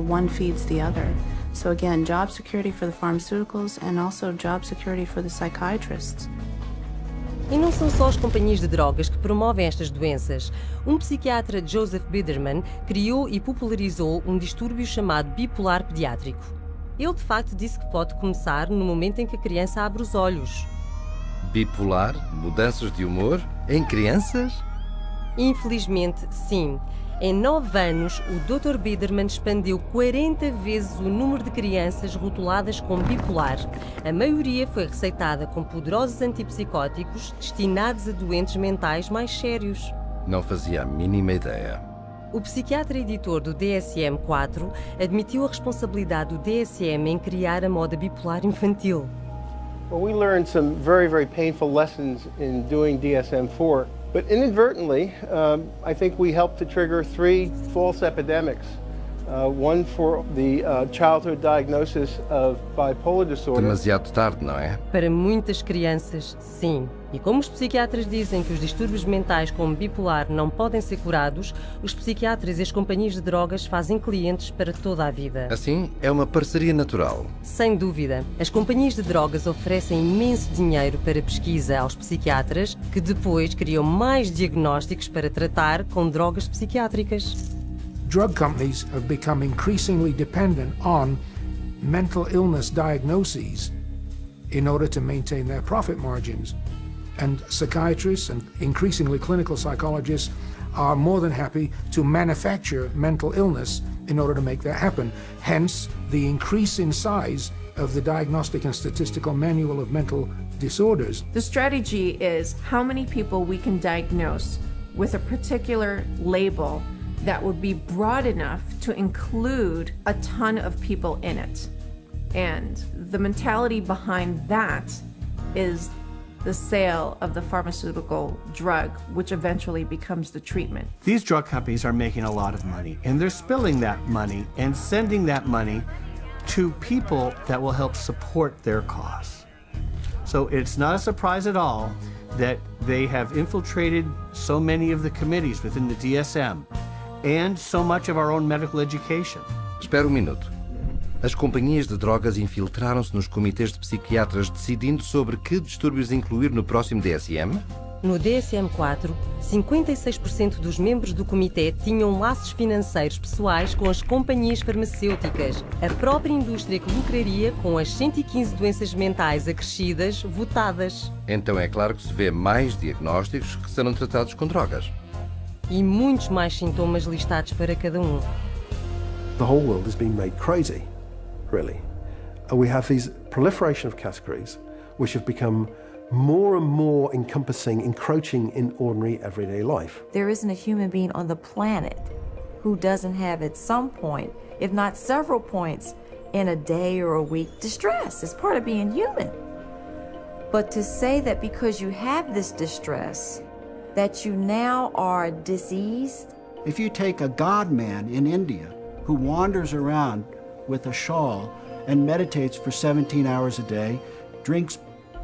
one feeds the other. So again, job security for the pharmaceuticals and also job security for the psychiatrists. E não são só as companhias de drogas que promovem estas doenças. Um psiquiatra, Joseph Biderman, criou e popularizou um distúrbio chamado bipolar pediátrico. Ele, de facto, disse que pode começar no momento em que a criança abre os olhos. Bipolar? Mudanças de humor? Em crianças? Infelizmente, sim. Em 9 anos, o Dr. Biderman expandiu 40 vezes o número de crianças rotuladas como bipolar. A maioria foi receitada com poderosos antipsicóticos destinados a doentes mentais mais sérios. Não fazia a mínima ideia. O psiquiatra editor do DSM-4 admitiu a responsabilidade do DSM em criar a moda bipolar infantil. Well, we learned some very, very painful lessons in doing DSM-4. But inadvertently, I think we helped to trigger 3 false epidemics. One for the childhood diagnosis of bipolar disorder. Demasiado tarde, não é? Para muitas crianças, sim. E como os psiquiatras dizem que os distúrbios mentais como bipolar não podem ser curados, os psiquiatras e as companhias de drogas fazem clientes para toda a vida. Assim, é uma parceria natural. Sem dúvida. As companhias de drogas oferecem imenso dinheiro para pesquisa aos psiquiatras, que depois criam mais diagnósticos para tratar com drogas psiquiátricas. Drug companies have become increasingly dependent on mental illness diagnoses in order to maintain their profit margins. And psychiatrists and increasingly clinical psychologists are more than happy to manufacture mental illness in order to make that happen. Hence, the increase in size of the Diagnostic and Statistical Manual of Mental Disorders. The strategy is how many people we can diagnose with a particular label that would be broad enough to include a ton of people in it. And the mentality behind that is the sale of the pharmaceutical drug, which eventually becomes the treatment. These drug companies are making a lot of money, and they're spilling that money and sending that money to people that will help support their cause. So it's not a surprise at all that they have infiltrated so many of the committees within the DSM and so much of our own medical education. Espera um minuto. As companhias de drogas infiltraram-se nos comitês de psiquiatras decidindo sobre que distúrbios incluir no próximo DSM? No DSM-4, 56% dos membros do comitê tinham laços financeiros pessoais com as companhias farmacêuticas, a própria indústria que lucraria com as 115 doenças mentais acrescidas votadas. Então é claro que se vê mais diagnósticos que serão tratados com drogas. E muitos mais sintomas listados para cada um. The whole world is being made crazy, really. And we have these proliferation of categories which have become more and more encompassing, encroaching in ordinary everyday life. There isn't a human being on the planet who doesn't have at some point, if not several points, in a day or a week, distress. It's part of being human. But to say that because you have this distress, that you now are diseased? If you take a god man in India who wanders around with a shawl and meditates for 17 hours a day, drinks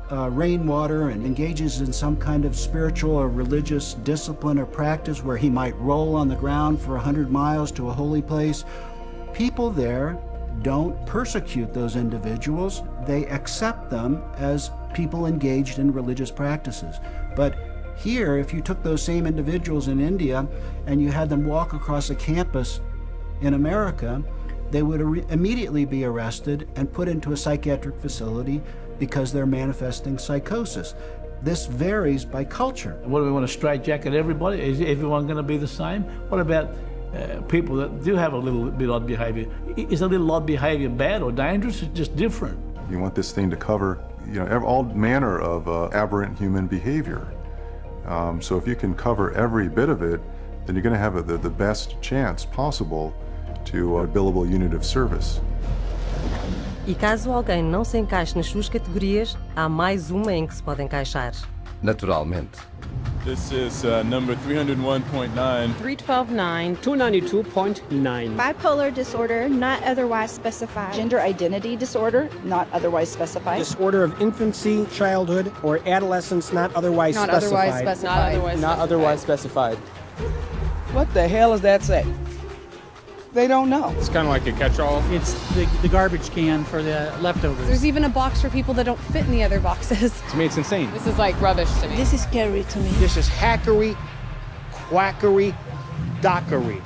rainwater and engages in some kind of spiritual or religious discipline or practice where he might roll on the ground for 100 miles to a holy place, people there don't persecute those individuals. They accept them as people engaged in religious practices. But here, if you took those same individuals in India and you had them walk across a campus in America, they would immediately be arrested and put into a psychiatric facility because they're manifesting psychosis. This varies by culture. What do we want to straitjacket everybody? Is everyone going to be the same? What about people that do have a little bit odd behavior? Is a little odd behavior bad or dangerous? It's just different. You want this thing to cover, all manner of aberrant human behavior. So if you can cover every bit of it, then you're going to have the best chance possible to a billable unit of service. E caso alguém não se encaixe nas suas categorias, há mais uma em que se pode encaixar. Naturalmente. This is number 301.9. 312.9. 292.9. Bipolar disorder, not otherwise specified. Gender identity disorder, not otherwise specified. Disorder of infancy, childhood, or adolescence, not otherwise specified. Not otherwise specified. What the hell does that say? They don't know. It's kind of like a catch-all. It's the garbage can for the leftovers. There's even a box for people that don't fit in the other boxes. To me, it's insane. This is like rubbish to me. This is scary to me. This is hackery, quackery, dockery.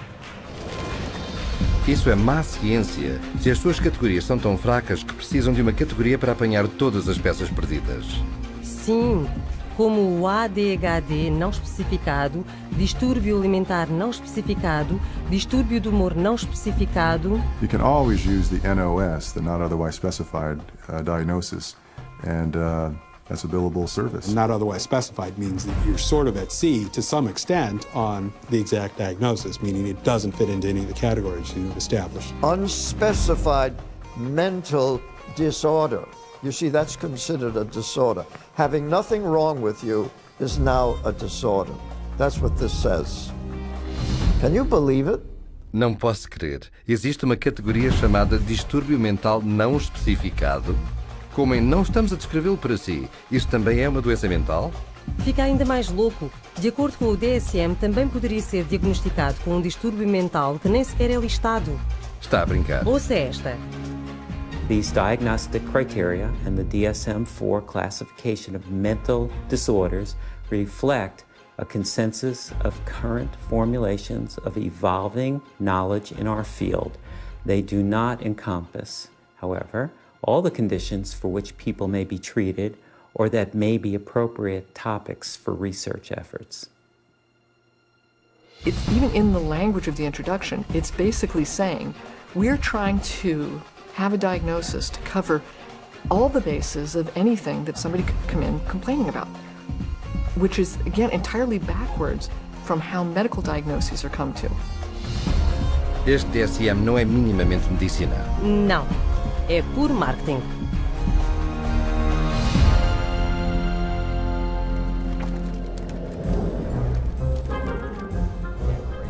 Isso é má ciência, se as suas categorias são tão fracas que precisam de uma categoria para apanhar todas as peças perdidas. Sim, como o ADHD não especificado, distúrbio alimentar não especificado, distúrbio do humor não especificado. You can always use the NOS, the not otherwise specified diagnosis, and that's a billable service. Not otherwise specified means that you're sort of at sea to some extent on the exact diagnosis, meaning it doesn't fit into any of the categories you've established. Unspecified mental disorder. You see, that's considered a disorder. Having nothing wrong with you is now a disorder. That's what this says. Can you believe it? Não posso crer. Existe uma categoria chamada distúrbio mental não especificado? Como em não estamos a descrevê-lo para si, isso também é uma doença mental? Fica ainda mais louco. De acordo com o DSM, também poderia ser diagnosticado com um distúrbio mental que nem sequer é listado. Está a brincar. Ouça esta. These diagnostic criteria and the DSM-4 classification of mental disorders reflect a consensus of current formulations of evolving knowledge in our field. They do not encompass, however, all the conditions for which people may be treated or that may be appropriate topics for research efforts. It's even in the language of the introduction, it's basically saying we're trying to have a diagnosis to cover all the bases of anything that somebody could come in complaining about, which is, again, entirely backwards from how medical diagnoses are come to. Este DSM não é minimamente medicina. Não, é puro marketing.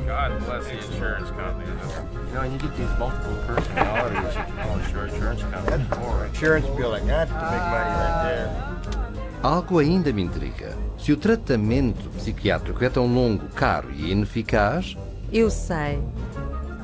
God bless the insurance company. You get these multiple personalities that you call insurance companies. That's more insurance billing. That's to make money right there. Algo ainda me intriga. Se o tratamento psiquiátrico é tão longo, caro e ineficaz... Eu sei.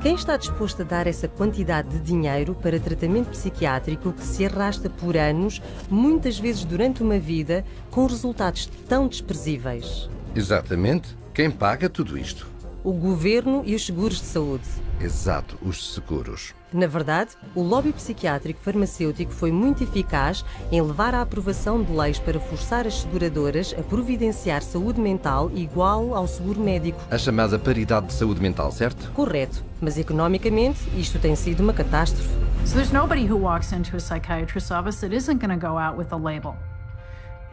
Quem está disposto a dar essa quantidade de dinheiro para tratamento psiquiátrico que se arrasta por anos, muitas vezes durante uma vida, com resultados tão desprezíveis? Exatamente. Quem paga tudo isto? O governo e os seguros de saúde. Exato, os seguros. Na verdade, o lobby psiquiátrico farmacêutico foi muito eficaz em levar à aprovação de leis para forçar as seguradoras a providenciar saúde mental igual ao seguro médico. A chamada paridade de saúde mental, certo? Correto, mas economicamente isto tem sido uma catástrofe. So there's nobody who walks into a psychiatrist's office that isn't going to go out with a label.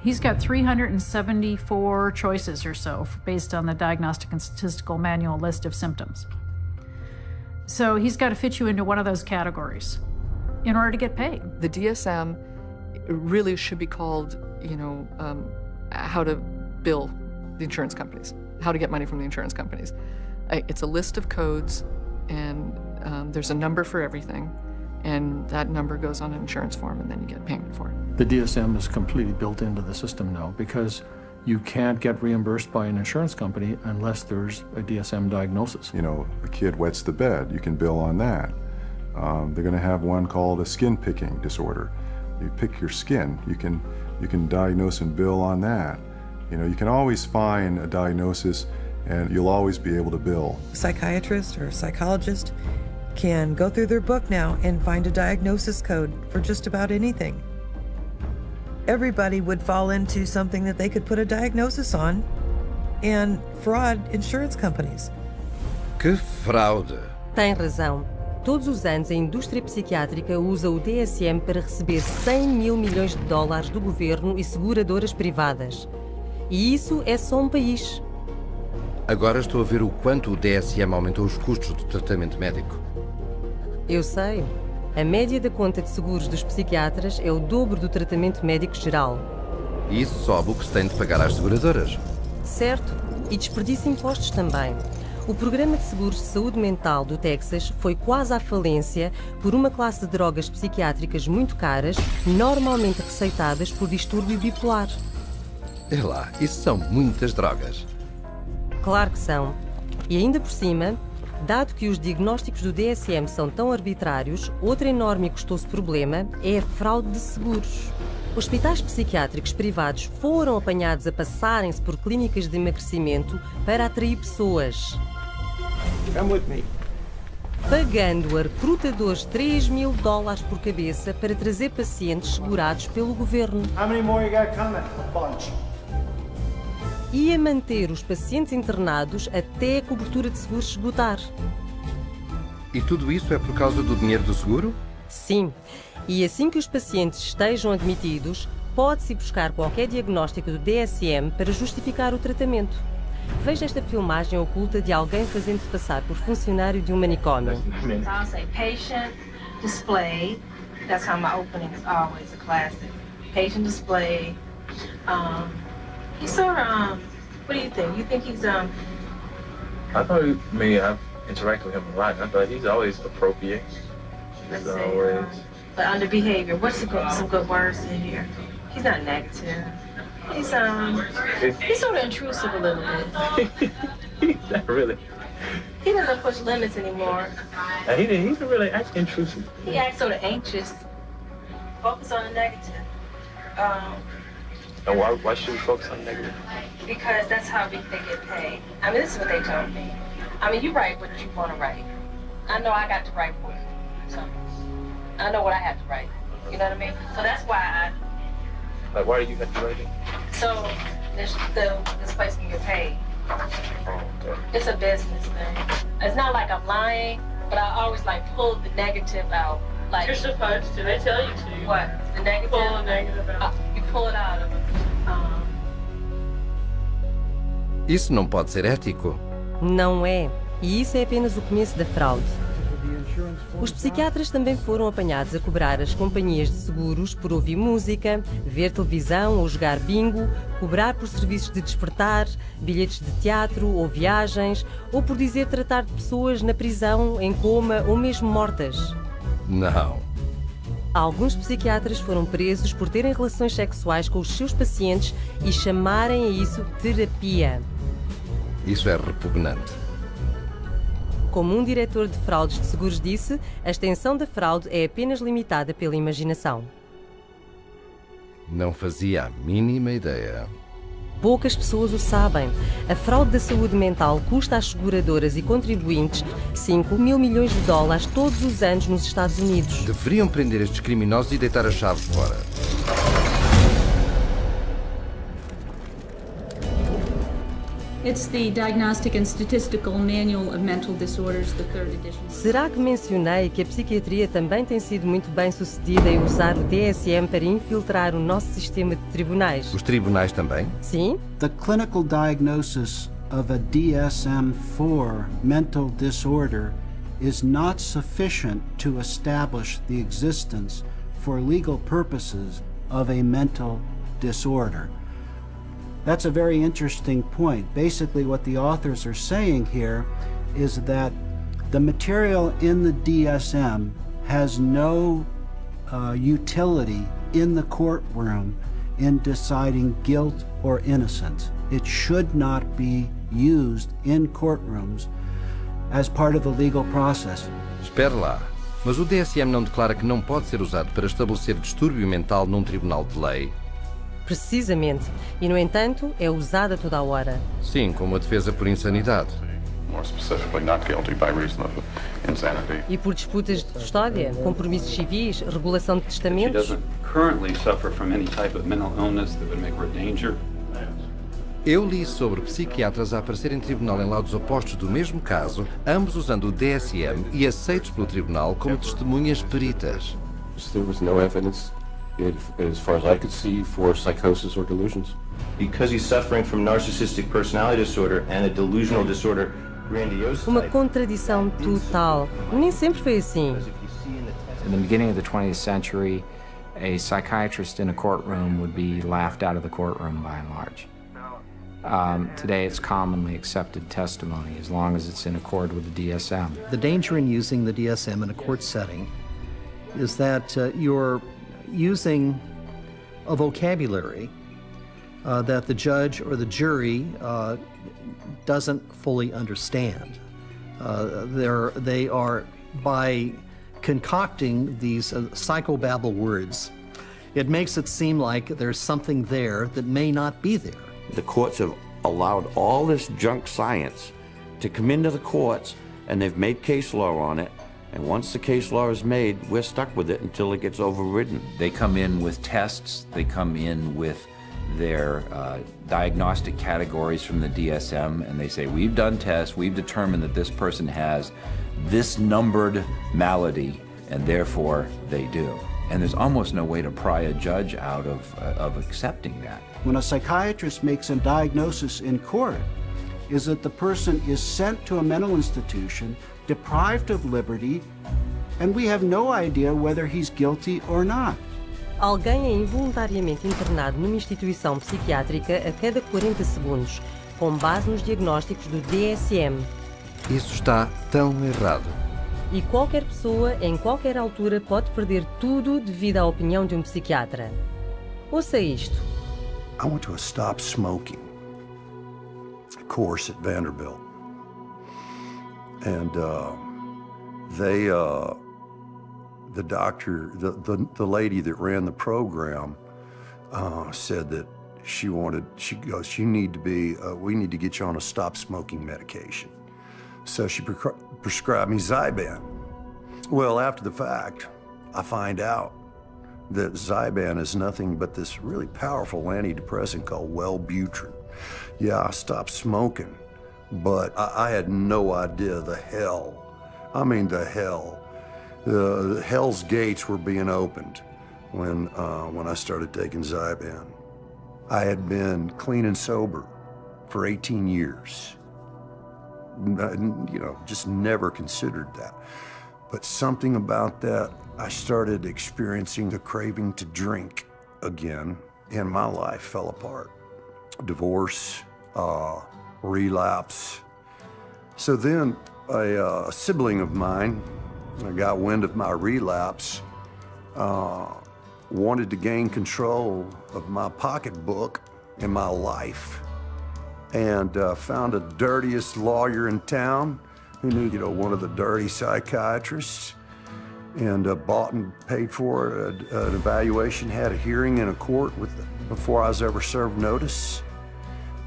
He's got 374 choices or so based on the Diagnostic and Statistical Manual list of symptoms. So he's got to fit you into one of those categories in order to get paid. The DSM really should be called, how to bill the insurance companies, how to get money from the insurance companies. It's a list of codes, and there's a number for everything, and that number goes on an insurance form, and then you get payment for it. The DSM is completely built into the system now because you can't get reimbursed by an insurance company unless there's a DSM diagnosis. A kid wets the bed, you can bill on that. They're going to have one called a skin picking disorder. You pick your skin, you can diagnose and bill on that. You can always find a diagnosis and you'll always be able to bill. A psychiatrist or a psychologist can go through their book now and find a diagnosis code for just about anything. Everybody would fall into something that they could put a diagnosis on and fraud insurance companies. Que fraude! Tem razão. Todos os anos a indústria psiquiátrica usa o DSM para receber 100 mil milhões de dólares do governo e seguradoras privadas. E isso é só um país. Agora estou a ver o quanto o DSM aumentou os custos do tratamento médico. Eu sei. A média da conta de seguros dos psiquiatras é o dobro do tratamento médico geral. E isso sobe o que se tem de pagar às seguradoras. Certo. E desperdiça impostos também. O programa de seguros de saúde mental do Texas foi quase à falência por uma classe de drogas psiquiátricas muito caras, normalmente receitadas por distúrbio bipolar. É lá, isso são muitas drogas. Claro que são. E ainda por cima, dado que os diagnósticos do DSM são tão arbitrários, outro enorme e custoso problema é a fraude de seguros. Hospitais psiquiátricos privados foram apanhados a passarem-se por clínicas de emagrecimento para atrair pessoas. Come with me. Pagando a recrutadores $3 mil por cabeça para trazer pacientes segurados pelo governo. How many more you got coming? A bunch. E a manter os pacientes internados até a cobertura de seguros esgotar. E tudo isso é por causa do dinheiro do seguro? Sim. E assim que os pacientes estejam admitidos, pode-se buscar qualquer diagnóstico do DSM para justificar o tratamento. Veja esta filmagem oculta de alguém fazendo-se passar por funcionário de um manicômio. I'll say patient display. That's how my opening is always a classic. Patient display. He's sort of, what do you think? You think he's, I thought, I've interacted with him a lot. I thought he's always appropriate. He's always... But under behavior, what's some good words in here? He's not negative. He's sort of intrusive a little bit. Not really. He doesn't push limits anymore. He didn't really act intrusive. He acts sort of anxious. Focus on the negative. And why should we focus on negative? Because that's how they get paid. This is what they told me. You write what you want to write. I know I got to write for you. So I know what I have to write. You know what I mean? So that's why why do you have to write it? So this place can get paid. Oh, okay. It's a business thing. It's not like I'm lying, but I always pull the negative out. You're supposed to. They tell you to. What? The negative? Pull the negative out. You pull it out of it. Isso não pode ser ético. Não é. E isso é apenas o começo da fraude. Os psiquiatras também foram apanhados a cobrar as companhias de seguros por ouvir música, ver televisão ou jogar bingo, cobrar por serviços de despertar, bilhetes de teatro ou viagens, ou por dizer tratar de pessoas na prisão, em coma ou mesmo mortas. Não. Alguns psiquiatras foram presos por terem relações sexuais com os seus pacientes e chamarem a isso terapia. Isso é repugnante. Como um diretor de fraudes de seguros disse, a extensão da fraude é apenas limitada pela imaginação. Não fazia a mínima ideia. Poucas pessoas o sabem. A fraude da saúde mental custa às seguradoras e contribuintes 5 mil milhões de dólares todos os anos nos Estados Unidos. Deveriam prender estes criminosos e deitar a chave fora. It's the Diagnostic and Statistical Manual of Mental Disorders, the third edition. Será que mencionei que a psiquiatria também tem sido muito bem sucedida em usar o DSM para infiltrar o nosso sistema de tribunais? Os tribunais também? Sim. The clinical diagnosis of a DSM-4 mental disorder is not sufficient to establish the existence for legal purposes of a mental disorder. That's a very interesting point. Basically, what the authors are saying here is that the material in the DSM has no utility in the courtroom in deciding guilt or innocence. It should not be used in courtrooms as part of the legal process. Espera lá. Mas o DSM não declara que não pode ser usado para estabelecer distúrbio mental num tribunal de lei? Precisamente. E, no entanto, é usada a toda a hora. Sim, como a defesa por insanidade. E por disputas de custódia, compromissos civis, regulação de testamentos. Eu li sobre psiquiatras a aparecer em tribunal em laudos opostos do mesmo caso, ambos usando o DSM e aceitos pelo tribunal como testemunhas peritas. There was no evidence, as far as I could see, for psychosis or delusions. Because he's suffering from narcissistic personality disorder and a delusional disorder, grandiose. Uma contradição total. Nem sempre foi assim. In the beginning of the 20th century, a psychiatrist in a courtroom would be laughed out of the courtroom by and large. Today, it's commonly accepted testimony as long as it's in accord with the DSM. The danger in using the DSM in a court setting is that you're using a vocabulary that the judge or the jury doesn't fully understand. They are, by concocting these psychobabble words, it makes it seem like there's something there that may not be there. The courts have allowed all this junk science to come into the courts, and they've made case law on it. And once the case law is made, we're stuck with it until it gets overridden. They come in with tests, they come in with their diagnostic categories from the DSM, and they say, we've done tests, we've determined that this person has this numbered malady, and therefore they do. And there's almost no way to pry a judge out of accepting that. When a psychiatrist makes a diagnosis in court, is that the person is sent to a mental institution, deprived of liberty, and we have no idea whether he's guilty or not. Alguém é involuntariamente internado numa instituição psiquiátrica a cada 40 segundos, com base nos diagnósticos do DSM. Isso está tão errado. E qualquer pessoa, em qualquer altura, pode perder tudo devido à opinião de um psiquiatra. Ouça isto. I went to a stop smoking course at Vanderbilt. And the doctor, the lady that ran the program said that she goes, we need to get you on a stop smoking medication. So she prescribed me Zyban. Well, after the fact, I find out that Zyban is nothing but this really powerful antidepressant called Wellbutrin. Yeah, I stopped smoking, but I had no idea the hell. I mean, the hell. The hell's gates were being opened when I started taking Zyban. I had been clean and sober for 18 years. Just never considered that. But something about that, I started experiencing the craving to drink again, and my life fell apart. Divorce, relapse. So then a sibling of mine got wind of my relapse, wanted to gain control of my pocketbook and my life, and found the dirtiest lawyer in town who knew, one of the dirty psychiatrists, and bought and paid for an evaluation, had a hearing in a court before I was ever served notice.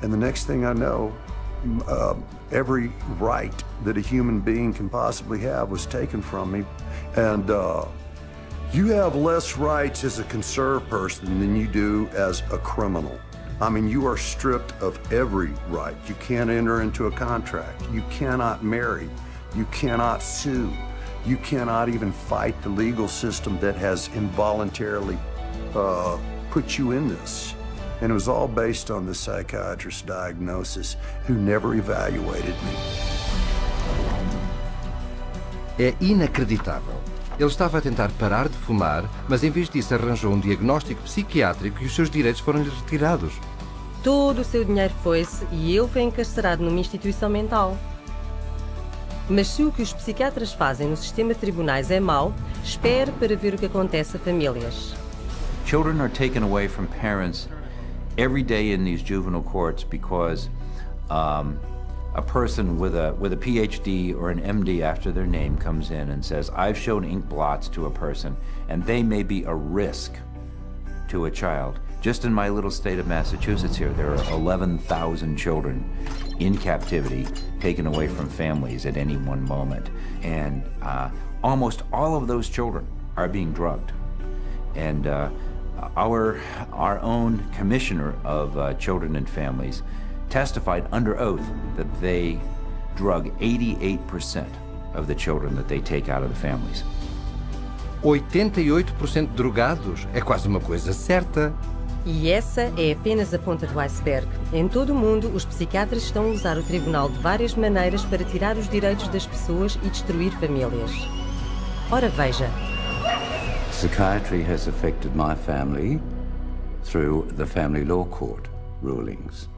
And the next thing I know, every right that a human being can possibly have was taken from me. And you have less rights as a conserved person than you do as a criminal. I mean, you are stripped of every right. You can't enter into a contract. You cannot marry. You cannot sue. You cannot even fight the legal system that has involuntarily put you in this. And it was all based on the psychiatrist's diagnosis, who never evaluated me. É inacreditável. Ele estava a tentar parar de fumar, mas em vez disso arranjou um diagnóstico psiquiátrico e os seus direitos foram-lhe retirados. Todo o seu dinheiro foi-se e ele foi encarcerado numa instituição mental. Mas se o que os psiquiatras fazem no sistema de tribunais é mau, espere para ver o que acontece a famílias. Children are taken away from parents every day in these juvenile courts because a person with a PhD or an MD after their name comes in and says, I've shown ink blots to a person and they may be a risk to a child. Just in my little state of Massachusetts here, there are 11,000 children in captivity taken away from families at any one moment. And almost all of those children are being drugged. And our own commissioner of children and families testified under oath that they drug 88% of the children that they take out of the families. 88% drogados é quase uma coisa certa. E essa é apenas a ponta do iceberg. Em todo o mundo, os psiquiatras estão a usar o tribunal de várias maneiras para tirar os direitos das pessoas e destruir famílias. Ora veja. Psychiatry has affected my family through the family law court rulings.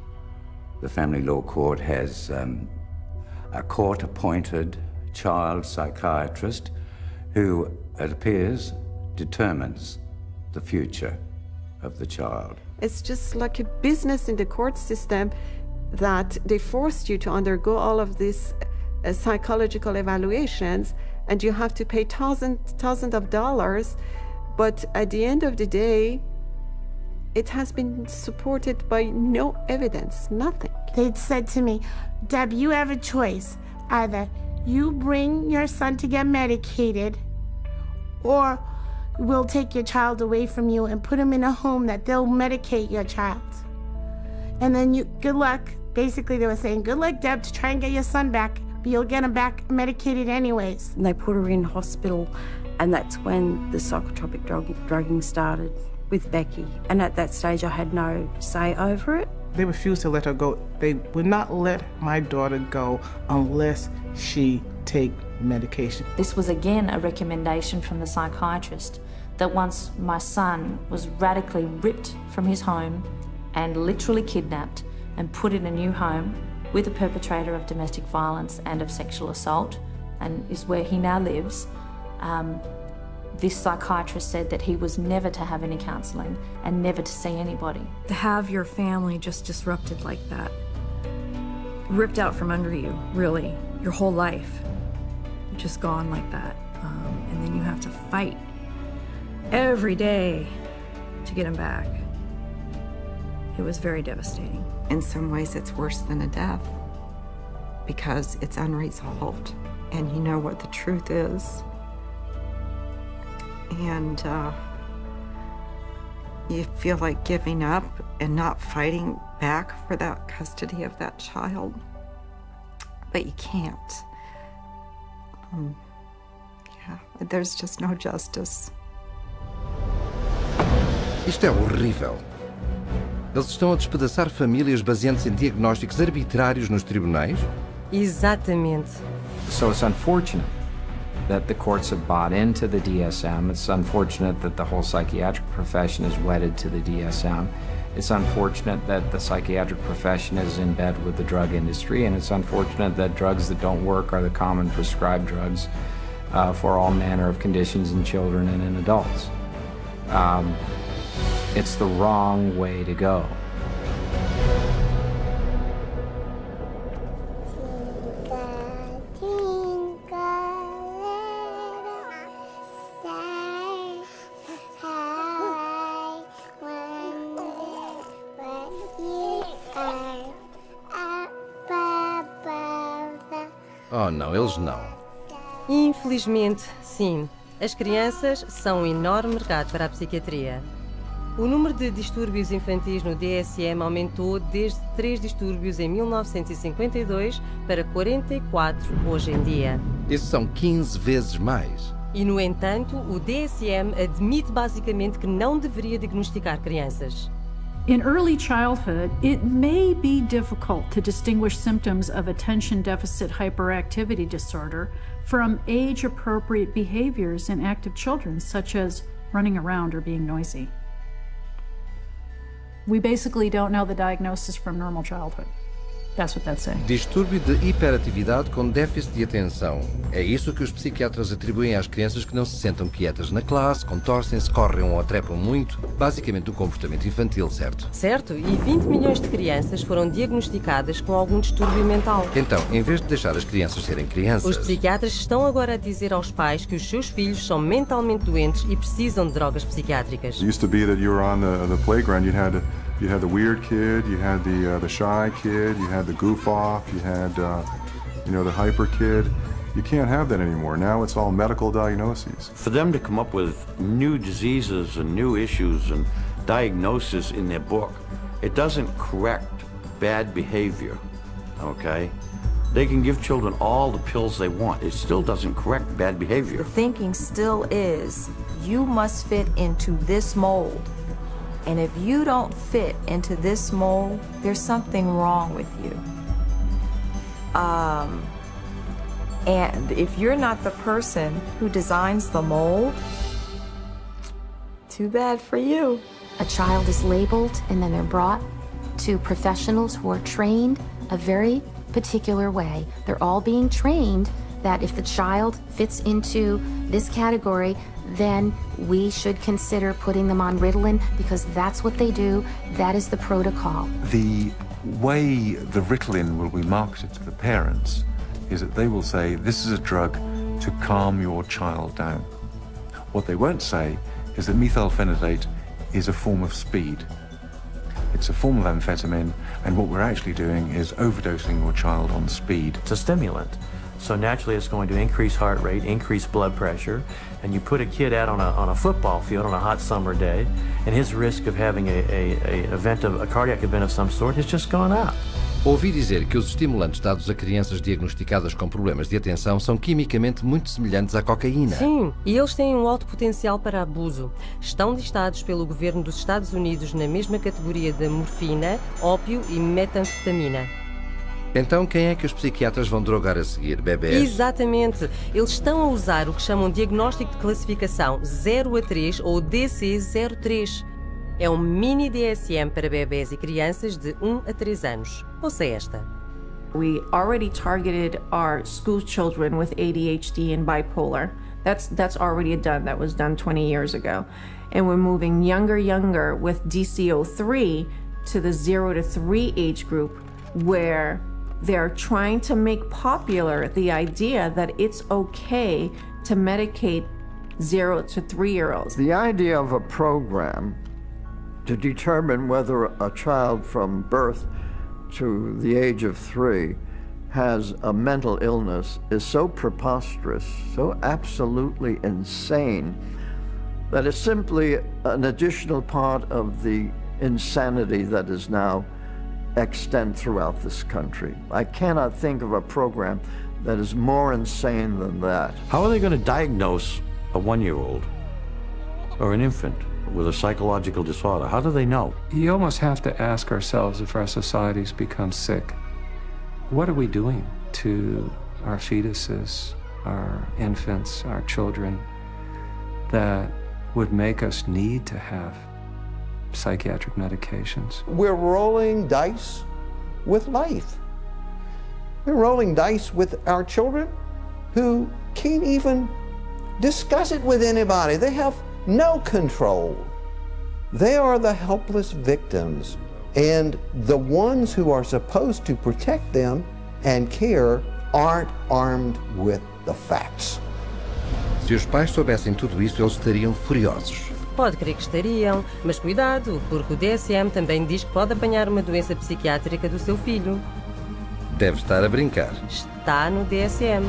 The family law court has a court-appointed child psychiatrist who, it appears, determines the future of the child. It's just like a business in the court system that they forced you to undergo all of these psychological evaluations, and you have to pay thousands of dollars, but at the end of the day, it has been supported by no evidence, nothing. They'd said to me, Deb, you have a choice. Either you bring your son to get medicated, or we'll take your child away from you and put him in a home that they'll medicate your child. And then good luck. Basically, they were saying, good luck, Deb, to try and get your son back, but you'll get him back medicated anyways. And they put her in hospital, and that's when the psychotropic drugging started with Becky. And at that stage, I had no say over it. They refused to let her go. They would not let my daughter go unless she take medication. This was again a recommendation from the psychiatrist that once my son was radically ripped from his home and literally kidnapped and put in a new home with a perpetrator of domestic violence and of sexual assault, and is where he now lives, this psychiatrist said that he was never to have any counselling and never to see anybody. To have your family just disrupted like that, ripped out from under you, really, your whole life, just gone like that. And then you have to fight every day to get him back. It was very devastating. In some ways, it's worse than a death because it's unresolved and you know what the truth is. And you feel like giving up and not fighting back for that custody of that child, but you can't. There's just no justice. Isto é horrível. Eles estão a despedaçar famílias baseando-se em diagnósticos arbitrários nos tribunais? Exatamente. So it's unfortunate that the courts have bought into the DSM. It's unfortunate that the whole psychiatric profession is wedded to the DSM. It's unfortunate that the psychiatric profession is in bed with the drug industry, and it's unfortunate that drugs that don't work are the common prescribed drugs for all manner of conditions in children and in adults. It's the wrong way to go. Oh não, eles não. Infelizmente, sim. As crianças são um enorme mercado para a psiquiatria. O número de distúrbios infantis no DSM aumentou desde 3 distúrbios em 1952 para 44 hoje em dia. Isso são 15 vezes mais. E, no entanto, o DSM admite basicamente que não deveria diagnosticar crianças. In early childhood, it may be difficult to distinguish symptoms of attention deficit hyperactivity disorder from age-appropriate behaviors in active children, such as running around or being noisy. We basically don't know the diagnosis from normal childhood. That's what that's saying. Distúrbio de hiperatividade com déficit de atenção. É isso que os psiquiatras atribuem às crianças que não se sentam quietas na classe, contorcem-se, correm ou trepam muito. Basicamente um comportamento infantil, certo? Certo, e 20 milhões de crianças foram diagnosticadas com algum distúrbio mental. Então, em vez de deixar as crianças serem crianças... Os psiquiatras estão agora a dizer aos pais que os seus filhos são mentalmente doentes e precisam de drogas psiquiátricas. It used to be that you were on the playground, you had the weird kid, you had the shy kid, you had the goof off, you had the hyper kid. You can't have that anymore. Now it's all medical diagnoses. For them to come up with new diseases and new issues and diagnoses in their book, it doesn't correct bad behavior, okay? They can give children all the pills they want. It still doesn't correct bad behavior. The thinking still is, you must fit into this mold. And if you don't fit into this mold, there's something wrong with you. And if you're not the person who designs the mold, too bad for you. A child is labeled and then they're brought to professionals who are trained a very particular way. They're all being trained that if the child fits into this category, then we should consider putting them on Ritalin because that's what they do. That is the protocol. The way the Ritalin will be marketed to the parents is that they will say, this is a drug to calm your child down. What they won't say is that methylphenidate is a form of speed. It's a form of amphetamine, and what we're actually doing is overdosing your child on speed. It's a stimulant. So naturally it's going to increase heart rate, increase blood pressure, and you put a kid out on a football field on a hot summer day, and his risk of having a cardiac event of some sort has just gone up. Ouvi dizer que os estimulantes dados a crianças diagnosticadas com problemas de atenção são quimicamente muito semelhantes à cocaína. Sim, e eles têm um alto potencial para abuso. Estão listados pelo governo dos Estados Unidos na mesma categoria da morfina, ópio e metanfetamina. Então quem é que os psiquiatras vão drogar a seguir? Bebés? Exatamente. Eles estão a usar o que chamam de diagnóstico de classificação 0 a 3 ou DC-03. É um mini DSM para bebés e crianças de 1 a 3 anos. Ouça esta. We already targeted our school children with ADHD and bipolar. That's already done. That was done 20 years ago. And we're moving younger with DCO3 to the 0 to 3 age group where they're trying to make popular the idea that it's okay to medicate 0 to 3-year-olds. The idea of a program to determine whether a child from birth to the age of 3 has a mental illness is so preposterous, so absolutely insane, that it's simply an additional part of the insanity that is now extant throughout this country. I cannot think of a program that is more insane than that. How are they going to diagnose a 1-year-old or an infant with a psychological disorder? How do they know? You almost have to ask ourselves, if our societies become sick, what are we doing to our fetuses, our infants, our children, that would make us need to have psychiatric medications? We're rolling dice with life. We're rolling dice with our children who can't even discuss it with anybody. They have no control. They are the helpless victims, and the ones who are supposed to protect them and care aren't armed with the facts. Se os pais soubessem tudo isso, eles estariam furiosos. Pode crer que estariam, mas cuidado, porque o DSM também diz que pode apanhar uma doença psiquiátrica do seu filho. Deve estar a brincar. Está no DSM.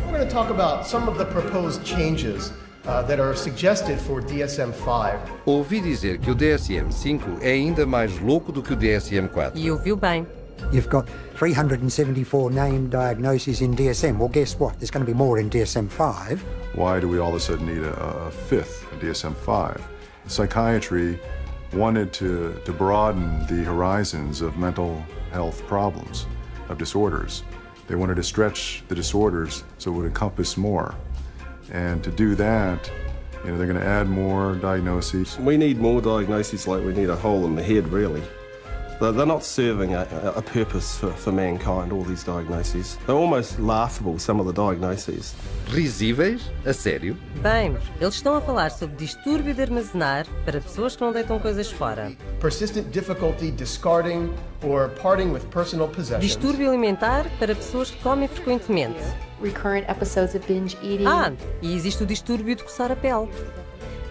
We're going to talk about some of the proposed changes that are suggested for DSM-5. Ouvi dizer que o DSM-5 é ainda mais louco do que o DSM-4. E ouviu bem. You've got 374 named diagnoses in DSM. Well, guess what? There's going to be more in DSM-5. Why do we all of a sudden need a fifth DSM-5? Psychiatry wanted to broaden the horizons of mental health problems, of disorders. They wanted to stretch the disorders so it would encompass more. And to do that, they're going to add more diagnoses. We need more diagnoses like we need a hole in the head, really. They're not serving a purpose for mankind, all these diagnoses. They're almost laughable, some of the diagnoses. Risíveis? A sério? Bem, eles estão a falar sobre distúrbio de armazenar para pessoas que não deitam coisas fora. Persistent difficulty discarding or parting with personal possessions. Distúrbio alimentar para pessoas que comem frequentemente. Recurrent episodes of binge eating. E existe o distúrbio de coçar a pele.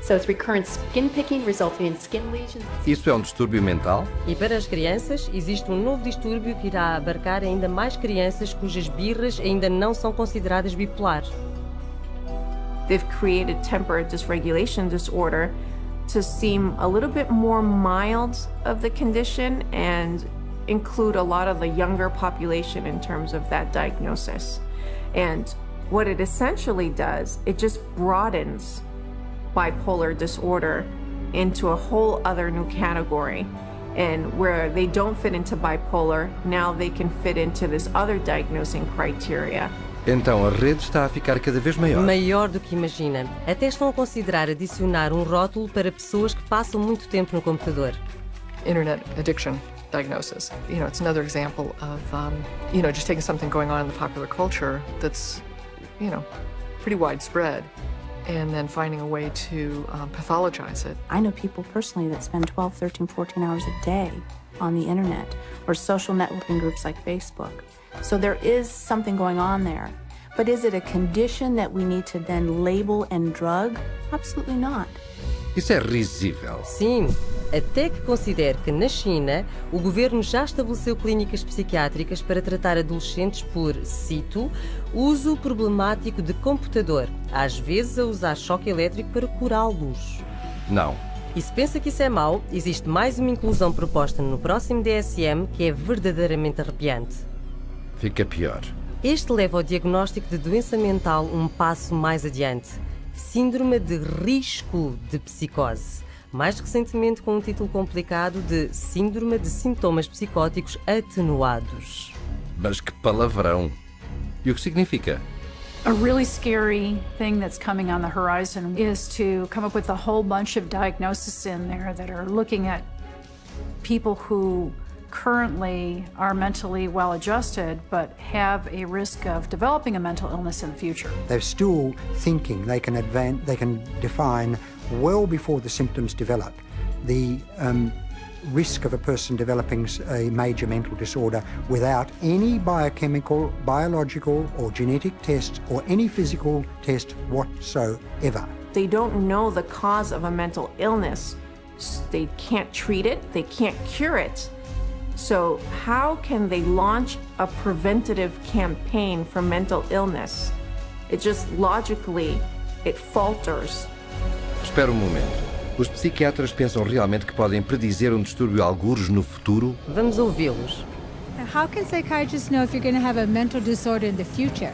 So it's recurrent skin picking resulting in skin lesions. Isso é um distúrbio mental? E para as crianças, existe um novo distúrbio que irá abarcar ainda mais crianças cujas birras ainda não são consideradas bipolares. They've created temper dysregulation disorder to seem a little bit more mild of the condition and include a lot of the younger population in terms of that diagnosis. And what it essentially does, it just broadens bipolar disorder into a whole other new category. And where they don't fit into bipolar, now they can fit into this other diagnosing criteria. Então a rede está a ficar cada vez maior. Maior do que imagina. Até estão a considerar adicionar um rótulo para pessoas que passam muito tempo no computador. Internet addiction diagnosis. It's another example of, just taking something going on in the popular culture that's, pretty widespread, and then finding a way to pathologize it. I know people personally that spend 12, 13, 14 hours a day on the internet or social networking groups like Facebook. So there is something going on there. But is it a condition that we need to then label and drug? Absolutely not. Isso é risível. Sim, até que considere que na China o governo já estabeleceu clínicas psiquiátricas para tratar adolescentes por, cito, uso problemático de computador, às vezes a usar choque elétrico para curá-los. Não. E se pensa que isso é mau, existe mais uma inclusão proposta no próximo DSM que é verdadeiramente arrepiante. Fica pior. Este leva ao diagnóstico de doença mental um passo mais adiante. Síndrome de risco de psicose. Mais recentemente com um título complicado de Síndrome de sintomas psicóticos atenuados. Mas que palavrão! E o que significa? A really scary thing that's coming on the horizon is to come up with a whole bunch of diagnoses in there that are looking at people who currently are mentally well adjusted but have a risk of developing a mental illness in the future. They're still thinking they can define well before the symptoms develop the risk of a person developing a major mental disorder without any biochemical, biological or genetic tests or any physical test whatsoever. They don't know the cause of a mental illness. They can't treat it, they can't cure it. So how can they launch a preventative campaign for mental illness? It just logically, it falters. Espera um momento. Os psiquiatras pensam realmente que podem predizer um distúrbio algures no futuro? Vamos ouvi-los. How can psychiatrists know if you're going to have a mental disorder in the future?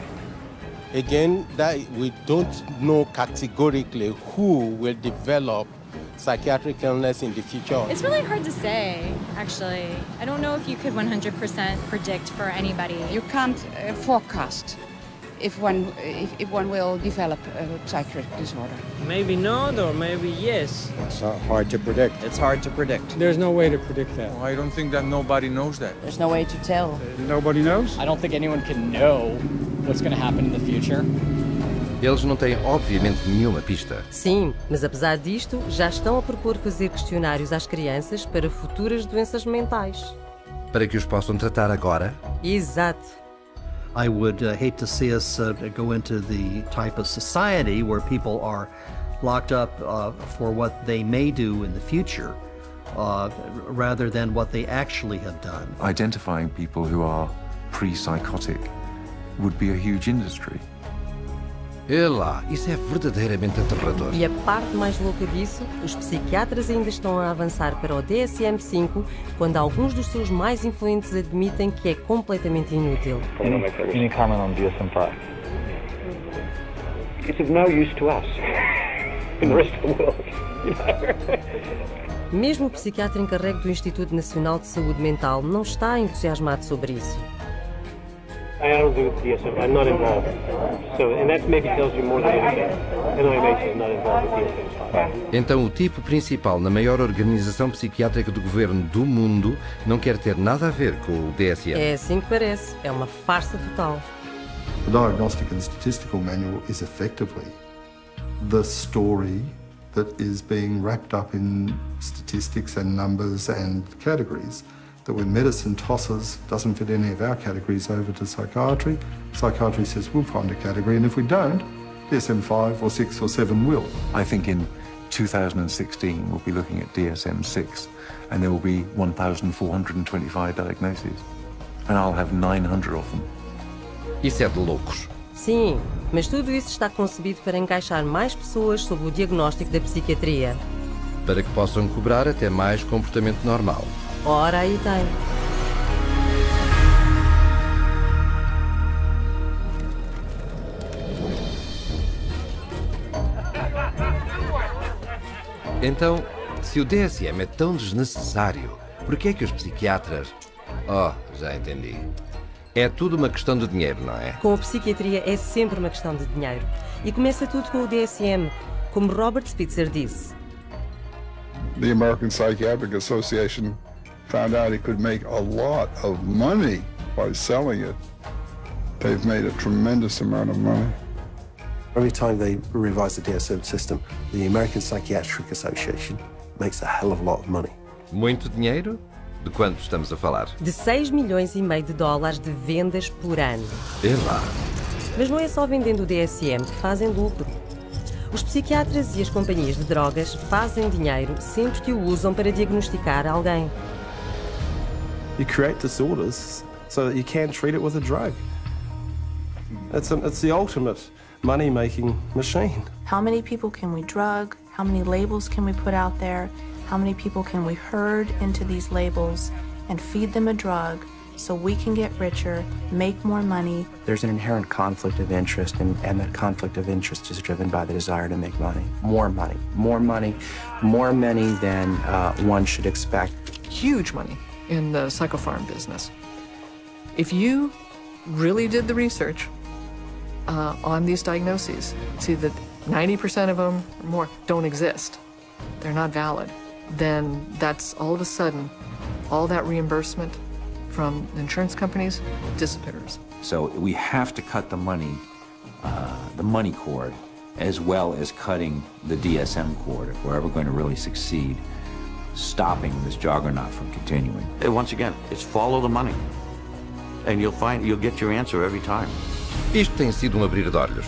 Again, that we don't know categorically who will develop psychiatric illness in the future. It's really hard to say, actually. I don't know if you could 100% predict for anybody. You can't forecast if one will develop a psychiatric disorder. Maybe not, or maybe yes. It's hard to predict. It's hard to predict. There's no way to predict that. Well, I don't think that nobody knows that. There's no way to tell. Nobody knows? I don't think anyone can know what's going to happen in the future. Eles não têm, obviamente, nenhuma pista. Sim, mas apesar disto, já estão a propor fazer questionários às crianças para futuras doenças mentais. Para que os possam tratar agora? Exato. I would hate to see us go into the type of society where people are locked up for what they may do in the future rather than what they actually have done. Identifying people who are pre-psychotic would be a huge industry. É lá, isso é verdadeiramente aterrador. E a parte mais louca disso, os psiquiatras ainda estão a avançar para o DSM-5 quando alguns dos seus mais influentes admitem que é completamente inútil. Any comment on DSM-5? It's of no use to us in the rest of the world. Mesmo o psiquiatra encarregue do Instituto Nacional de Saúde Mental não está entusiasmado sobre isso. I don't do DSM. I'm not involved. So, and that maybe tells you more than anything. NIMH is not involved with DSM. Então o tipo principal na maior organização psiquiátrica do governo do mundo não quer ter nada a ver com o DSM. É assim que parece. É uma farsa total. The Diagnostic and Statistical Manual is effectively the story that is being wrapped up in statistics and numbers and categories that when medicine tosses, doesn't fit any of our categories over to psychiatry, psychiatry says we'll find a category, and if we don't, DSM-5 or 6 or 7 will. I think in 2016 we'll be looking at DSM-6 and there will be 1,425 diagnoses and I'll have 900 of them. Isso é de loucos. Sim, mas tudo isso está concebido para encaixar mais pessoas sob o diagnóstico da psiquiatria. Para que possam cobrar até mais comportamento normal. Ora, aí tem. Então, se o DSM é tão desnecessário, por que é que os psiquiatras... Oh, já entendi. É tudo uma questão de dinheiro, não é? Com a psiquiatria é sempre uma questão de dinheiro. E começa tudo com o DSM, como Robert Spitzer disse. The American Psychiatric Association found out it could make a lot of money by selling it. They've made a tremendous amount of money. Every time they revise the DSM system, the American Psychiatric Association makes a hell of a lot of money. Muito dinheiro? De quanto estamos a falar? De 6,5 milhões de dólares de vendas por ano. É lá. Mas não é só vendendo o DSM que fazem lucro. Os psiquiatras e as companhias de drogas fazem dinheiro sempre que o usam para diagnosticar alguém. You create disorders so that you can treat it with a drug. It's the ultimate money-making machine. How many people can we drug? How many labels can we put out there? How many people can we herd into these labels and feed them a drug so we can get richer, make more money? There's an inherent conflict of interest, and that conflict of interest is driven by the desire to make money. More money, more money, more money than one should expect. Huge money in the psychopharm business. If you really did the research on these diagnoses, see that 90% of them or more don't exist, they're not valid, then that's all of a sudden, all that reimbursement from insurance companies disappears. So we have to cut the money cord, as well as cutting the DSM cord if we're ever going to really succeed stopping this juggernaut from continuing. And once again, it's follow the money. And you'll get your answer every time. Isto tem sido um abrir de olhos.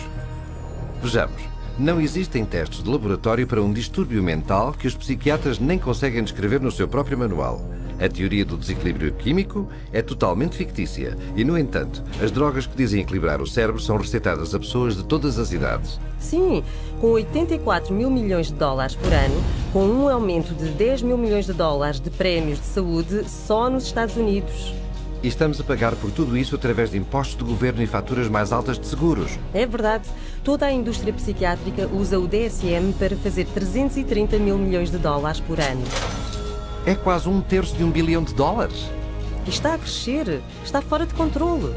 Vejamos, não existem testes de laboratório para um distúrbio mental que os psiquiatras nem conseguem descrever no seu próprio manual. A teoria do desequilíbrio químico é totalmente fictícia e, no entanto, as drogas que dizem equilibrar o cérebro são recetadas a pessoas de todas as idades. Sim, com 84 mil milhões de dólares por ano, com um aumento de 10 mil milhões de dólares de prémios de saúde só nos Estados Unidos. E estamos a pagar por tudo isso através de impostos de governo e faturas mais altas de seguros. É verdade. Toda a indústria psiquiátrica usa o DSM para fazer 330 mil milhões de dólares por ano. É quase 1/3 de $1 bilhão. E está a crescer. Está fora de controle.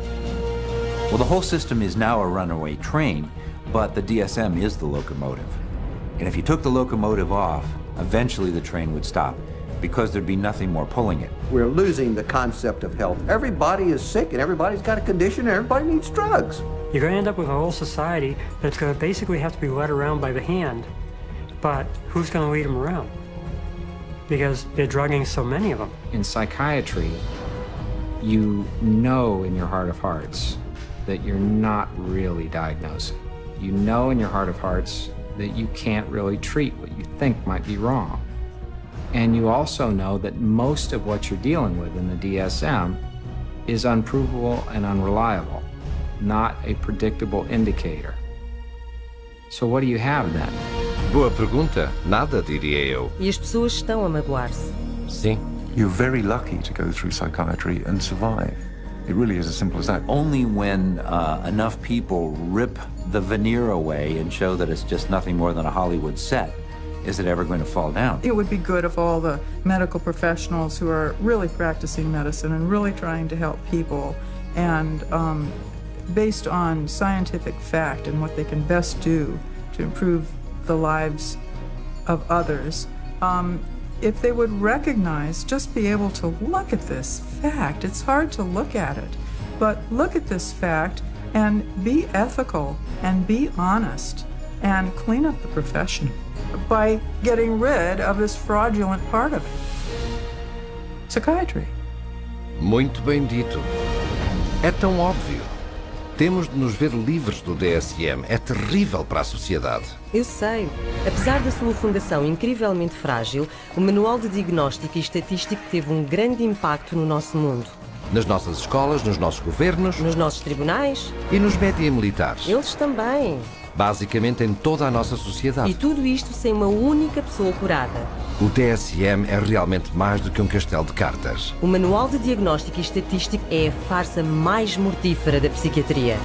Well, the whole system is now a runaway train, but the DSM is the locomotive. And if you took the locomotive off, eventually the train would stop, because there'd be nothing more pulling it. We're losing the concept of health. Everybody is sick and everybody's got a condition and everybody needs drugs. You're going to end up with a whole society that's going to basically have to be led around by the hand. But who's going to lead them around? Because they're drugging so many of them. In psychiatry, you know in your heart of hearts that you're not really diagnosing. You know in your heart of hearts that you can't really treat what you think might be wrong. And you also know that most of what you're dealing with in the DSM is unprovable and unreliable, not a predictable indicator. So what do you have then? Boa pergunta. Nada, diria eu. E as pessoas estão a magoar-se. Sim. You're very lucky to go through psychiatry and survive. It really is as simple as that. Only when enough people rip the veneer away and show that it's just nothing more than a Hollywood set is it ever going to fall down. It would be good if all the medical professionals who are really practicing medicine and really trying to help people and based on scientific fact and what they can best do to improve the lives of others, if they would recognize, just be able to look at this fact. It's hard to look at it, but look at this fact and be ethical and be honest and clean up the profession by getting rid of this fraudulent part of it. Psychiatry. Muito bem dito. É tão óbvio. Temos de nos ver livres do DSM. É terrível para a sociedade. Eu sei. Apesar da sua fundação incrivelmente frágil, o Manual de Diagnóstico e Estatístico teve um grande impacto no nosso mundo. Nas nossas escolas, nos nossos governos... Nos nossos tribunais. E nos média militares. Eles também. Basicamente em toda a nossa sociedade. E tudo isto sem uma única pessoa curada. O DSM é realmente mais do que um castelo de cartas. O Manual de Diagnóstico e Estatístico é a farsa mais mortífera da psiquiatria.